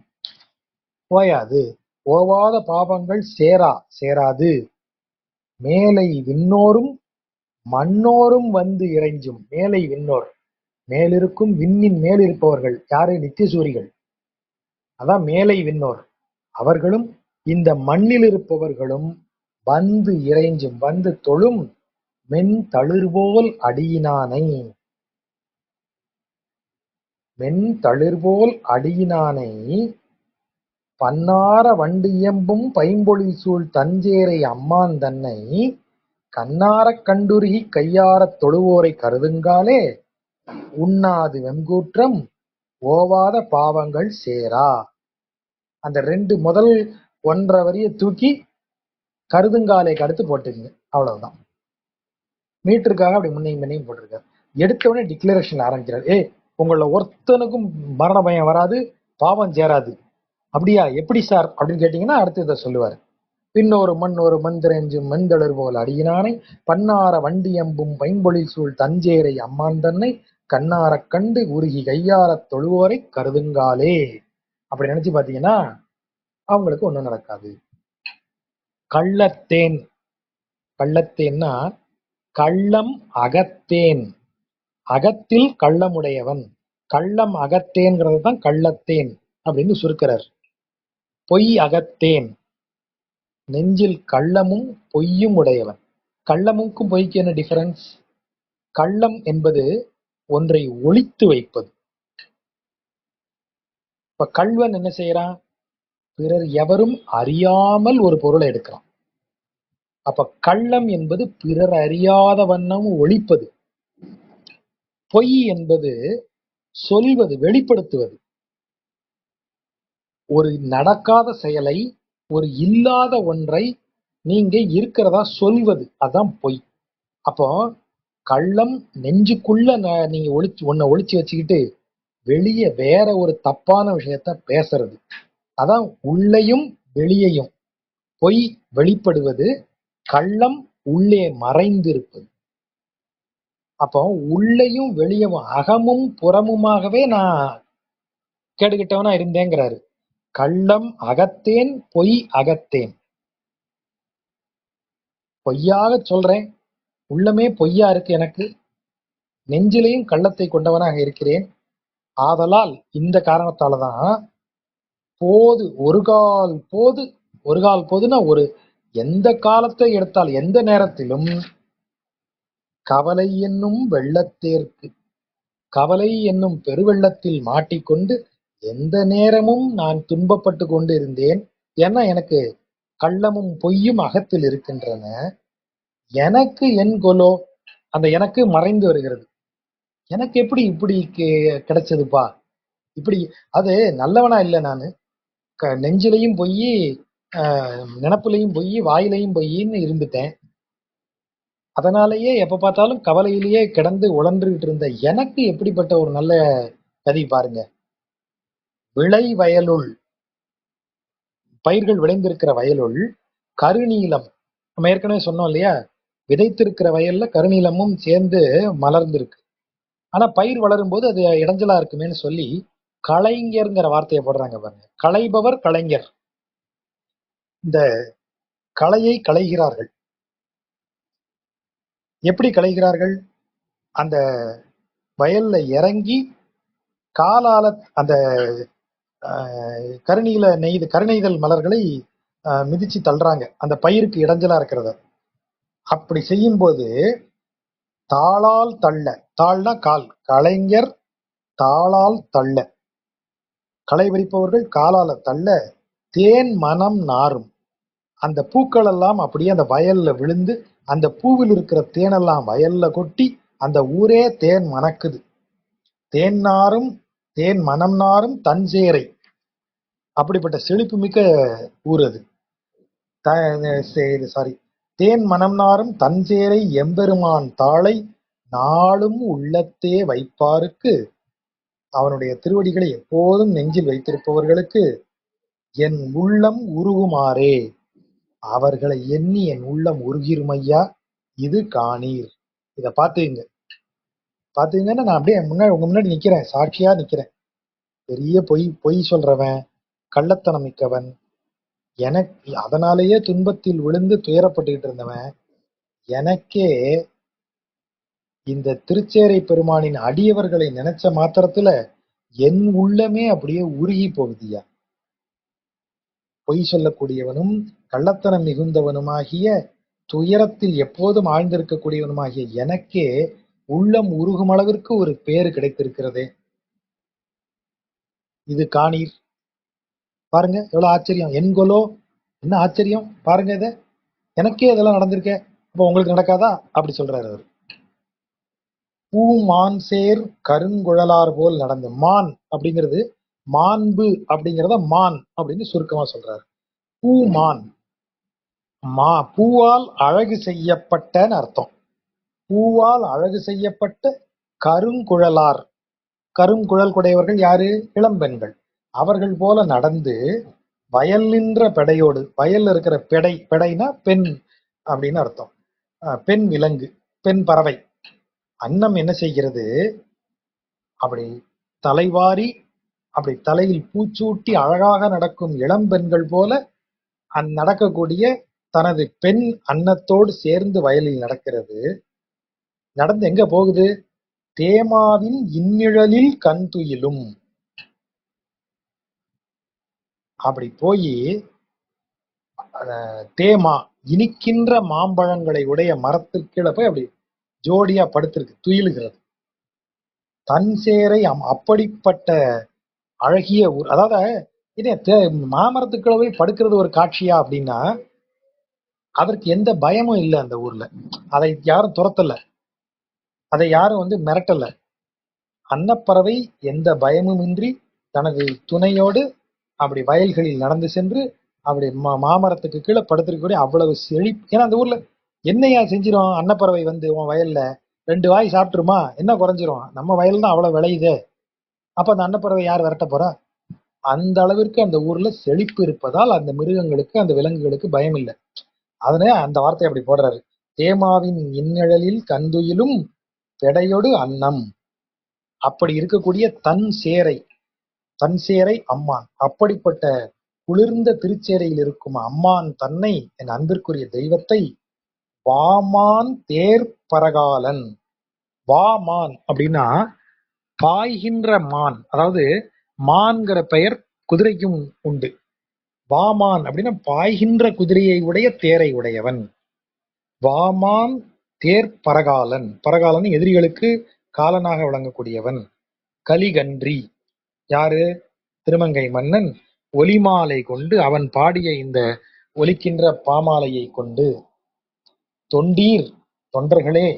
ஓயாது. ஓவாத பாவங்கள் சேராது. மேலை விண்ணோரும் மண்ணோரும் இறைஞ்சும். மேலை விண்ணோர், மேலிருக்கும் விண்ணின் மேல் இருப்பவர்கள் யாரு? நித்தியசூரிகள். அதான் மேலை விண்ணோர். அவர்களும் இந்த மண்ணில் இருப்பவர்களும் இறைஞ்சும், தொழும் மென் தளிர்போல் அடியினானை. மென் தளிர்போல் அடியினானை பன்னார இயம்பும் பைம்பொழில் சூழ் தஞ்சேரை அம்மான் தன்னை கண்ணாரக் கண்டுருகி கையாரத் தொழுவோரை கருதுங்காலே உண்ணாது வெம்கூற்றம் ஓவாத பாவங்கள் சேரா. அந்த முதல் 1.5 வரியை தூக்கி கருதுங்காலைக்கு அடுத்து போட்டுங்க. அவ்வளவுதான். மீட்டருக்காக அப்படி முன்னையும் பின்னையும் போட்டிருக்காரு. எடுத்த உடனே டிக்ளரேஷன் ஆரம்பிக்கிறார். உங்கள ஒருத்தனுக்கும் மரண பயம் வராது, பாவம் சேராது. அப்படியா? எப்படி சார் அப்படின்னு கேட்டீங்கன்னா அடுத்து இதை சொல்லுவாரு. பின்னொரு மந்திரஞ்சும் மெந்தளர் போல் அடியினானை பன்னார எம்பும் பைம்பொழில் சூழ் தஞ்சேரை அம்மான் தன்னை கண்ணாரக் கண்டு உருகி கையாரத் தொழுவோரை கருதுங்காலே. அப்படி நினைச்சு பாத்தீங்கன்னா அவங்களுக்கு ஒண்ணும் நடக்காது. கள்ளத்தேன். கள்ளத்தேன்னா கள்ளம் அகத்தேன், அகத்தில் கள்ளமுடையவன். கள்ளம் அகத்தேன்கிறது தான் கள்ளத்தேன் அப்படின்னு சுருக்கிறார். பொய் அகத்தேன், நெஞ்சில் கள்ளமும் பொய்யும் உடையவன். கள்ளமுக்கும் பொய்க்கு என்ன டிஃபரன்ஸ்? கள்ளம் என்பது ஒன்றை ஒளித்து வைப்பது. இப்ப கள்வன் என்ன செய்யறான்? பிறர் எவரும் அறியாமல் ஒரு பொருளை எடுக்கிறான். அப்ப கள்ளம் என்பது பிறர் அறியாத வண்ணம் ஒளிப்பது. பொய் என்பது சொல்வது, வெளிப்படுத்துவது. ஒரு நடக்காத செயலை, ஒரு இல்லாத ஒன்றை நீங்க இருக்கிறதா சொல்வது, அதான் பொய். அப்போ கள்ளம் நெஞ்சுக்குள்ள நீங்க ஒளிச்சு வச்சுக்கிட்டு வெளியே வேற ஒரு தப்பான விஷயத்த பேசுறது, அதான் உள்ளேயும் வெளியையும். பொய் வெளிப்படுவது, கள்ளம் உள்ளே மறைந்திருப்பது. அப்போ உள்ளேயும் வெளியவும், அகமும் புறமுமாகவே நான் கேடுகிட்டவனா இருந்தேங்கிறாரு. கள்ளம் அகத்தேன், பொய் அகத்தேன். பொய்யாக சொல்றேன், உள்ளமே பொய்யா இருக்கு எனக்கு, நெஞ்சிலையும் கள்ளத்தை கொண்டவனாக இருக்கிறேன். ஆதலால் இந்த காரணத்தாலதான் போது ஒரு கால் போதுன்னா எந்த காலத்தை எடுத்தால் எந்த நேரத்திலும் கவலை என்னும் வெள்ளத்தேற்கு, கவலை என்னும் பெருவெள்ளத்தில் மாட்டிக்கொண்டு எந்த நேரமும் நான் துன்பப்பட்டு கொண்டு இருந்தேன். ஏன்னா எனக்கு கள்ளமும் பொய்யும் அகத்தில் இருக்கின்றன. எனக்கு என் கொலோ, அந்த எனக்கு மறைந்து வருகிறது. எனக்கு எப்படி இப்படி கிடைச்சதுப்பா? இப்படி அது நல்லவனா இல்லை, நானு நெஞ்சிலையும் பொய், நினப்புலையும் பொய், வாயிலையும் பொய்ன்னு இருந்துட்டேன். அதனாலேயே எப்ப பார்த்தாலும் கவலையிலேயே கிடந்து உழன்றுகிட்டு இருந்த எனக்கு எப்படிப்பட்ட ஒரு நல்ல கதி பாருங்க. விளை வயலுள், பயிர்கள் விளைந்திருக்கிற வயலுள் கருநீலம், நம்ம ஏற்கனவே சொன்னோம் இல்லையா, விதைத்திருக்கிற வயல்ல கருநீலமும் சேர்ந்து மலர்ந்திருக்கு. ஆனா பயிர் வளரும் போது அது இடைஞ்சலா இருக்குமேன்னு சொல்லி கலைஞர்ங்கிற வார்த்தையை போடுறாங்க பாருங்க. களைபவர் கலைஞர். இந்த களையை களைகிறார்கள். எப்படி களைகிறார்கள்? அந்த வயல்ல இறங்கி காலால அந்த கருணைதல் மலர்களை மிதிச்சு தள்ளுறாங்க, அந்த பயிருக்கு இடைஞ்சலா இருக்கிறத. அப்படி செய்யும் போது தாளால் தள்ள, தாள்னா கால், கலைஞர் தாளால் தள்ள, களை பறிப்பவர்கள் காலால தள்ள தேன் மனம் நாரும். அந்த பூக்கள் எல்லாம் அப்படியே அந்த வயல்ல விழுந்து அந்த பூவில் இருக்கிற தேனெல்லாம் வயல்ல கொட்டி அந்த ஊரே தேன் மணக்குது. தேன் நாரும் தேன் மனம் நாரும் தஞ்சேரை, அப்படிப்பட்ட செழிப்பு மிக்க ஊர் அது. சாரி, தேன் மனம் நாரும் தஞ்சேரை எம்பெருமான் தாளை நாளும் உள்ளத்தே வைப்பாருக்கு, அவனுடைய திருவடிகளை எப்போதும் நெஞ்சில் வைத்திருப்பவர்களுக்கு என் உள்ளம் உருகுமாறே, அவர்களை எண்ணி என் உள்ளம் உருகிருமையா, இது காணீர். இத பாத்துங்க, பாத்துங்கன்னா நான் அப்படியே முன்னாடி உங்க முன்னாடி நிக்கிறேன், சாட்சியா நிக்கிறேன். பெரிய பொய் சொல்றவன், கள்ளத்தனம் மிக்கவன், எனக்கு அதனாலேயே துன்பத்தில் விழுந்து துயரப்பட்டுக்கிட்டு இருந்தவன், எனக்கே இந்த திருச்சேறை பெருமானின் அடியவர்களை நினைச்ச மாத்திரத்துல என் உள்ளமே அப்படியே உருகி போகுதியா. பொய் சொல்லக்கூடியவனும் கள்ளத்தனம் மிகுந்தவனுமாகிய, துயரத்தில் எப்போதும் ஆழ்ந்திருக்கக்கூடியவனுமாகிய எனக்கே உள்ளம் உருகும் அளவிற்கு ஒரு பேரு கிடைத்திருக்கிறதே, இது காணீர். பாருங்க எவ்வளவு ஆச்சரியம், என்கொலோ என்ன ஆச்சரியம் பாருங்க, இத எனக்கே இதெல்லாம் நடந்திருக்க, அப்ப உங்களுக்கு நடக்காதா அப்படி சொல்றாரு அவர். பூ மான் சேர் கருங்குழலார் போல் நடந்து, மான் அப்படிங்கிறது மாண்பு அப்படிங்கிறத மான் அப்படின்னு சுருக்கமா சொல்றாரு. பூ மான், பூவால் அழகு செய்யப்பட்டன்னு அர்த்தம். பூவால் அழகு செய்யப்பட்ட கருங்குழலார், கருங்குழல் குடையவர்கள் யாரு? இளம்பெண்கள். அவர்கள் போல நடந்து வயல் நின்ற பெடையோடு, வயல்ல இருக்கிற பெடைனா பெண் அப்படின்னு அர்த்தம், பெண் விலங்கு, பெண் பறவை. அன்னம் என்ன செய்கிறது? அப்படி தலைவாரி அப்படி தலையில் பூச்சூட்டி அழகாக நடக்கும் இளம்பெண்கள் போல நடக்கக்கூடிய தனது பெண் அன்னத்தோடு சேர்ந்து வயலில் நடக்கிறது. நடந்து எங்க போகுது? தேமாவின் இந்நிழலில் கண் துயிலும். அப்படி போய் தேமா இனிக்கின்ற மாம்பழங்களை உடைய மரத்திற்கீழே போய் அப்படி ஜோடியா படுத்திருக்கு, துயிலுகிறது. தன் சேரை அப்படிப்பட்ட அழகிய ஊர். அதாவது மாமரத்துக்குள்ள போய் படுக்கிறது ஒரு காட்சியா அப்படின்னா, அதற்கு எந்த பயமும் இல்லை அந்த ஊர்ல. அதை யாரும் துரத்தல, அதை யாரும் மிரட்டல. அன்னப்பறவை எந்த பயமுமின்றி தனது துணையோடு அப்படி வயல்களில் நடந்து சென்று அப்படி மாமரத்துக்கு கீழே படுத்திருக்கக்கூடிய அவ்வளவு ஏன்னா அந்த ஊர்ல என்னையா செஞ்சிரும், அன்னப்பறவை உன் வயல்ல 2 வாய் சாப்பிட்டுருமா, என்ன குறைஞ்சிரும், நம்ம வயல் தான் அவ்வளவு விளையுது, அப்ப அந்த அன்னப்பறவை யார் விரட்ட போறா? அந்த அளவிற்கு அந்த ஊர்ல செழிப்பு இருப்பதால் அந்த மிருகங்களுக்கு, அந்த விலங்குகளுக்கு பயம் இல்லை. அதனே அந்த வார்த்தை அப்படி போடுறாரு. தேமாவின் இந்நிழலில் கந்துயிலும் பெடையொடு அன்னம். அப்படி இருக்கக்கூடிய தன் சேரை அம்மான், அப்படிப்பட்ட குளிர்ந்த திருச்சேரையில் இருக்கும் அம்மான் தன்னை, என் அன்பிற்குரிய தெய்வத்தை, வாமான் தேர் பரகாலன். வாமான் அப்படின்னா பாய்கின்ற மான், அதாவது மான்கிற பெயர் குதிரைக்கும் உண்டு. வாமான் அப்படின்னா பாய்கின்ற குதிரையை உடைய தேரை உடையவன். வாமான் தேர் பரகாலன், பரகாலன் எதிரிகளுக்கு காலனாக விளங்கக்கூடியவன். கலிகன்றி யாரு? திருமங்கை மன்னன் ஒலிமாலை கொண்டு, அவன் பாடிய இந்த ஒலிக்கின்ற பாமாலையை கொண்டு, தொண்டீர் தொண்டர்களே,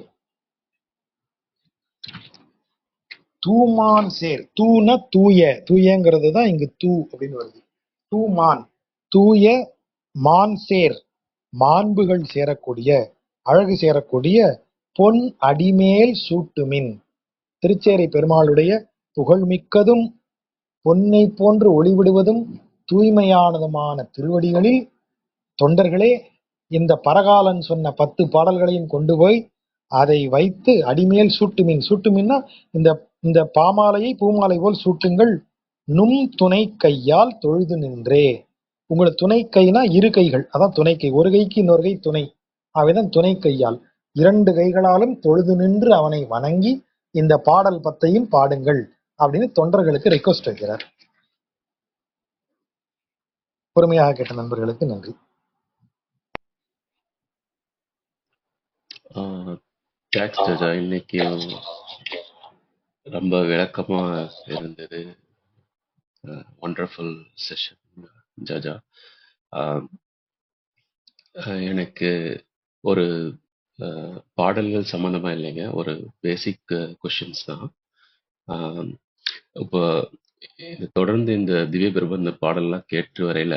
தூமான் சேர், தூன தூய, தூயங்கிறது தான் இங்கு தூ அப்படின்னு வருது. தூமான் தூய, மான் சேர் மாண்புகள் சேரக்கூடிய, அழகு சேரக்கூடிய பொன் அடிமேல் சூட்டுமின். திருச்சேறை பெருமாளுடைய புகழ்மிக்கதும் பொன்னை போன்று ஒளிவிடுவதும் தூய்மையானதுமான திருவடிகளில் தொண்டர்களே, இந்த பரகாலன் சொன்ன 10 பாடல்களையும் கொண்டு போய் அதை வைத்து அடிமேல் சூட்டுமின். சூட்டுமின்னா இந்த பாமாலையை பூமாலை போல் சூட்டுங்கள். நும் துணை கையால் தொழுது நின்றே. உங்களோட துணை கைனா 2 கைகள், அதான் துணை கை. ஒரு கைக்கு இன்னொரு கை துணை, அவைதான் துணை கையால். 2 கைகளாலும் தொழுது நின்று அவனை வணங்கி இந்த பாடல் 10ஐயும் பாடுங்கள் அப்படின்னு தொண்டர்களுக்கு ரெக்வஸ்ட் வைக்கிறார். பொறுமையாக கேட்ட நண்பர்களுக்கு நன்றி. தேங்க்ஸ் ஜஜா. இன்னைக்கு ரொம்ப விளக்கமா இருந்தது. ஒண்டர்ஃபுல் செஷன் ஜஜா. எனக்கு ஒரு பாடல்கள் சம்மந்தமா இல்லைங்க, ஒரு பேசிக் கொஷின்ஸ் தான். இப்போ இது தொடர்ந்து இந்த திவ்ய பிரபந்த பாடல்லாம் கேட்டு வரையில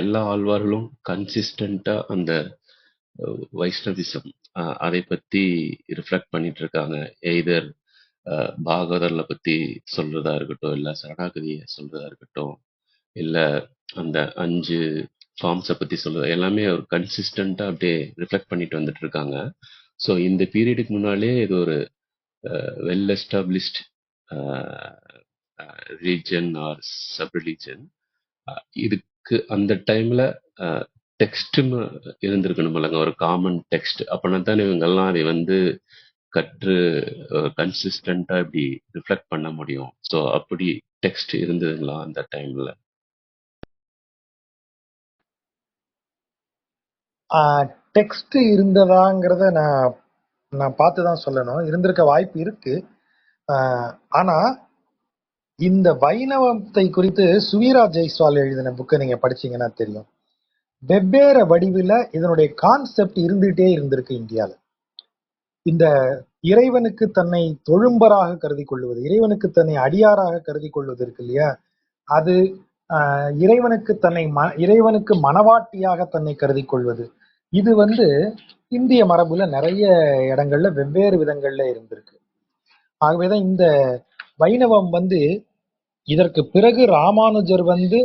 எல்லா ஆழ்வார்களும் கன்சிஸ்டண்டா அந்த வைஷ்ணவிசம் அதை பத்தி ரிஃப்ளெக்ட் பண்ணிட்டு இருக்காங்க. எய்தர் பாகவதர்ல பத்தி சொல்றதா இருக்கட்டும், இல்ல சரணாகதியை சொல்றதா இருக்கட்டும், இல்ல அந்த 5 ஃபார்ம்ஸை பத்தி சொல்றது எல்லாமே ஒரு கன்சிஸ்டண்டா அப்படியே ரிஃப்ளெக்ட் பண்ணிட்டு வந்துட்டு இருக்காங்க. ஸோ இந்த பீரியடுக்கு முன்னாலே இது ஒரு well established religion R sub religion. இதுக்கு அந்த டைம்ல டெக்ஸ்ட்னு இருந்திருக்கணும் இல்லைங்க, ஒரு காமன் டெக்ஸ்ட். அப்படின்னா தான் இவங்கெல்லாம் அதை வந்து கற்று கன்சிஸ்டண்டா இப்படி ரிஃப்ளெக்ட் பண்ண முடியும். ஸோ அப்படி டெக்ஸ்ட் இருந்ததுங்களா அந்த டைம்ல? டெக்ஸ்ட் இருந்ததாங்கிறத நான் பார்த்து தான் சொல்லணும். இருந்திருக்க வாய்ப்பு இருக்கு. ஆனா இந்த வைணவத்தை குறித்து சுவீரா ஜெய்ஸ்வால் எழுதின புக்கை நீங்க படிச்சீங்கன்னா தெரியும். வெவ்வேறு வடிவில் இதனுடைய கான்செப்ட் இருந்துகிட்டே இருந்திருக்கு இந்தியால. இந்த இறைவனுக்கு தன்னை தொழும்பராக கருதி கொள்வது, இறைவனுக்கு தன்னை அடியாராக கருதி கொள்வது இருக்கு இல்லையா, அது இறைவனுக்கு மனவாட்டியாக தன்னை கருதி கொள்வது, இது வந்து இந்திய மரபுல நிறைய இடங்கள்ல வெவ்வேறு விதங்கள்ல இருந்திருக்கு. ஆகவேதான் இந்த வைணவம் வந்து இதற்கு பிறகு ராமானுஜர் வந்து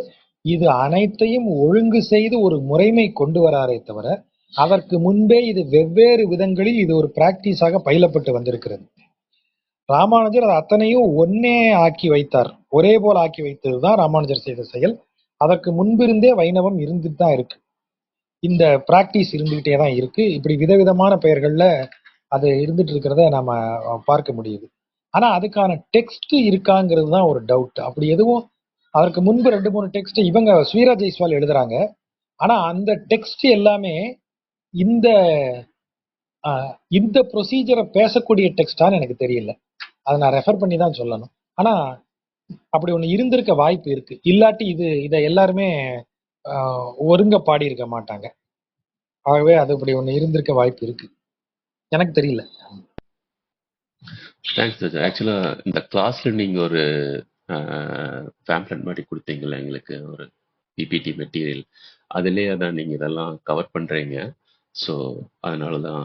இது அனைத்தையும் ஒழுங்கு செய்து ஒரு முறைமை கொண்டு வராரே தவிர, அதற்கு முன்பே இது வெவ்வேறு விதங்களில் இது ஒரு பிராக்டிஸாக பயிலப்பட்டு வந்திருக்கிறது. ராமானுஜர் அது அத்தனையும் ஒன்னே ஆக்கி வைத்தார், ஒரே போல் ஆக்கி வைத்ததுதான் ராமானுஜர் செய்த செயல். அதற்கு முன்பிருந்தே வைணவம் இருந்துட்டு தான் இருக்கு, இந்த பிராக்டிஸ் இருந்துகிட்டே தான் இருக்கு. இப்படி விதவிதமான பெயர்கள்ல அது இருந்துட்டு இருக்கிறத நாம பார்க்க முடியுது. ஆனா அதுக்கான டெக்ஸ்ட் இருக்காங்கிறது தான் ஒரு டவுட். அப்படி எதுவும் அதற்கு முன்பு 2-3 டெக்ஸ்ட் இவங்க சுவீரா ஜெய்ஸ்வால் எழுதுறாங்க. ஆனா அந்த டெக்ஸ்ட் எல்லாமே இந்த இந்த ப்ரொசீஜரை பேசக்கூடிய டெக்ஸ்டான்னு எனக்கு தெரியல. அதை நான் ரெஃபர் பண்ணி தான் சொல்லணும். ஆனா அப்படி ஒண்ணு இருந்திருக்க வாய்ப்பு இருக்கு. இல்லாட்டி இதை எல்லாருமே ஒருங்க பாடி இருக்க மாட்டாங்க. ஆகவே அது அப்படி ஒண்ணு இருந்திருக்க வாய்ப்பு இருக்கு, எனக்கு தெரியல. Thanks sir. ஆக்சுவலா இந்த கிளாஸ்ல நீங்க ஒரு பேம்ப்ளெட் மாதிரி கொடுத்தீங்கல்ல எங்களுக்கு, ஒரு பிபிடி மெட்டீரியல், அதுலேயே அதான் நீங்க இதெல்லாம் கவர் பண்றீங்க. ஸோ அதனாலதான்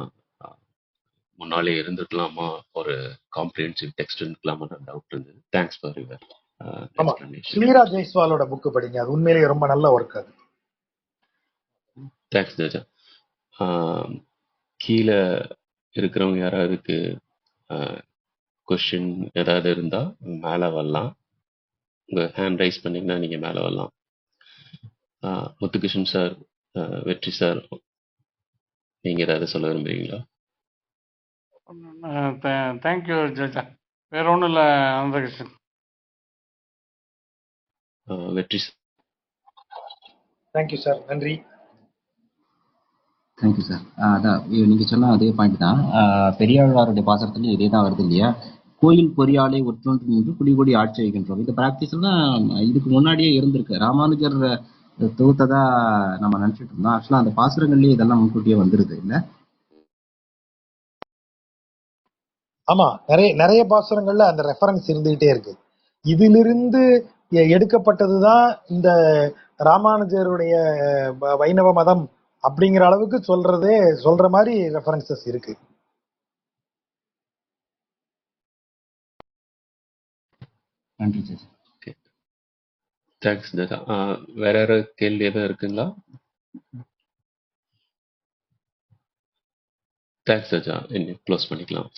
முன்னாலே இருந்துக்கலாமா, ஒரு காம்ப்ரிஹென்சிவ் டெக்ஸ்ட் இருக்கலாமா டவுட் இருந்தது. Thanks for your explanation. Suvira ஜெய்ஸ்வாலோட புக் படிங்க, அது உண்மையிலேயே ரொம்ப நல்ல ஒர்க். அது தேங்க்ஸ் ஜாஜா. கீழே இருக்கிறவங்க யாராவதுக்கு கொஸ்டின் ஏதாவது இருந்தா மேலே வரலாம். உங்க ஹேண்ட் ரைஸ் பண்ணீங்கன்னா நீங்க மேலே வரலாம். முத்துகிருஷ்ணன் சார், வெற்றி சார், நீங்க ஏதாவது சொல்ல விரும்புறீங்களா? தேங்க்யூ ஜாஜா. வேற ஒன்றும் இல்லை அனந்தகிருஷ்ணன். வெற்றி சார். தேங்க்யூ சார், நன்றி. Thank you sir. அதான் நீங்கள் சொன்ன அதே பாயிண்ட் தான். பெரியாழ்வாருடைய பாசனத்துலையும் இதே தான் வருது இல்லையா, கோயில் பொறியாலை ஒற்றொன்று நின்று குடி குடி ஆட்சி வைக்கின்றோம். இந்த ப்ராக்டிஸ்லாம் இதுக்கு முன்னாடியே இருந்திருக்கு. ராமானுஜர் தொகுத்ததா நம்ம நினச்சிட்டு இருந்தோம். ஆக்சுவலாக அந்த பாசுரங்கள்லேயே இதெல்லாம் முன்கூட்டியே வந்துருது இல்லை? ஆமா, நிறைய பாசுரங்கள்ல அந்த ரெஃபரன்ஸ் இருந்துகிட்டே இருக்கு. இதிலிருந்து எடுக்கப்பட்டதுதான் இந்த ராமானுஜருடைய வைணவ மதம் அப்படிங்கிற அளவுக்கு சொல்ற மாதிரி ரெஃபரன்சஸ் இருக்கு. நன்றி சார். தேங்க்ஸ் ஜாஜா. வேற யாராவது கேள்வி எதாவது இருக்குங்களா? தேங்க்ஸ் ஜாஜா. க்ளோஸ் பண்ணிக்கலாம்.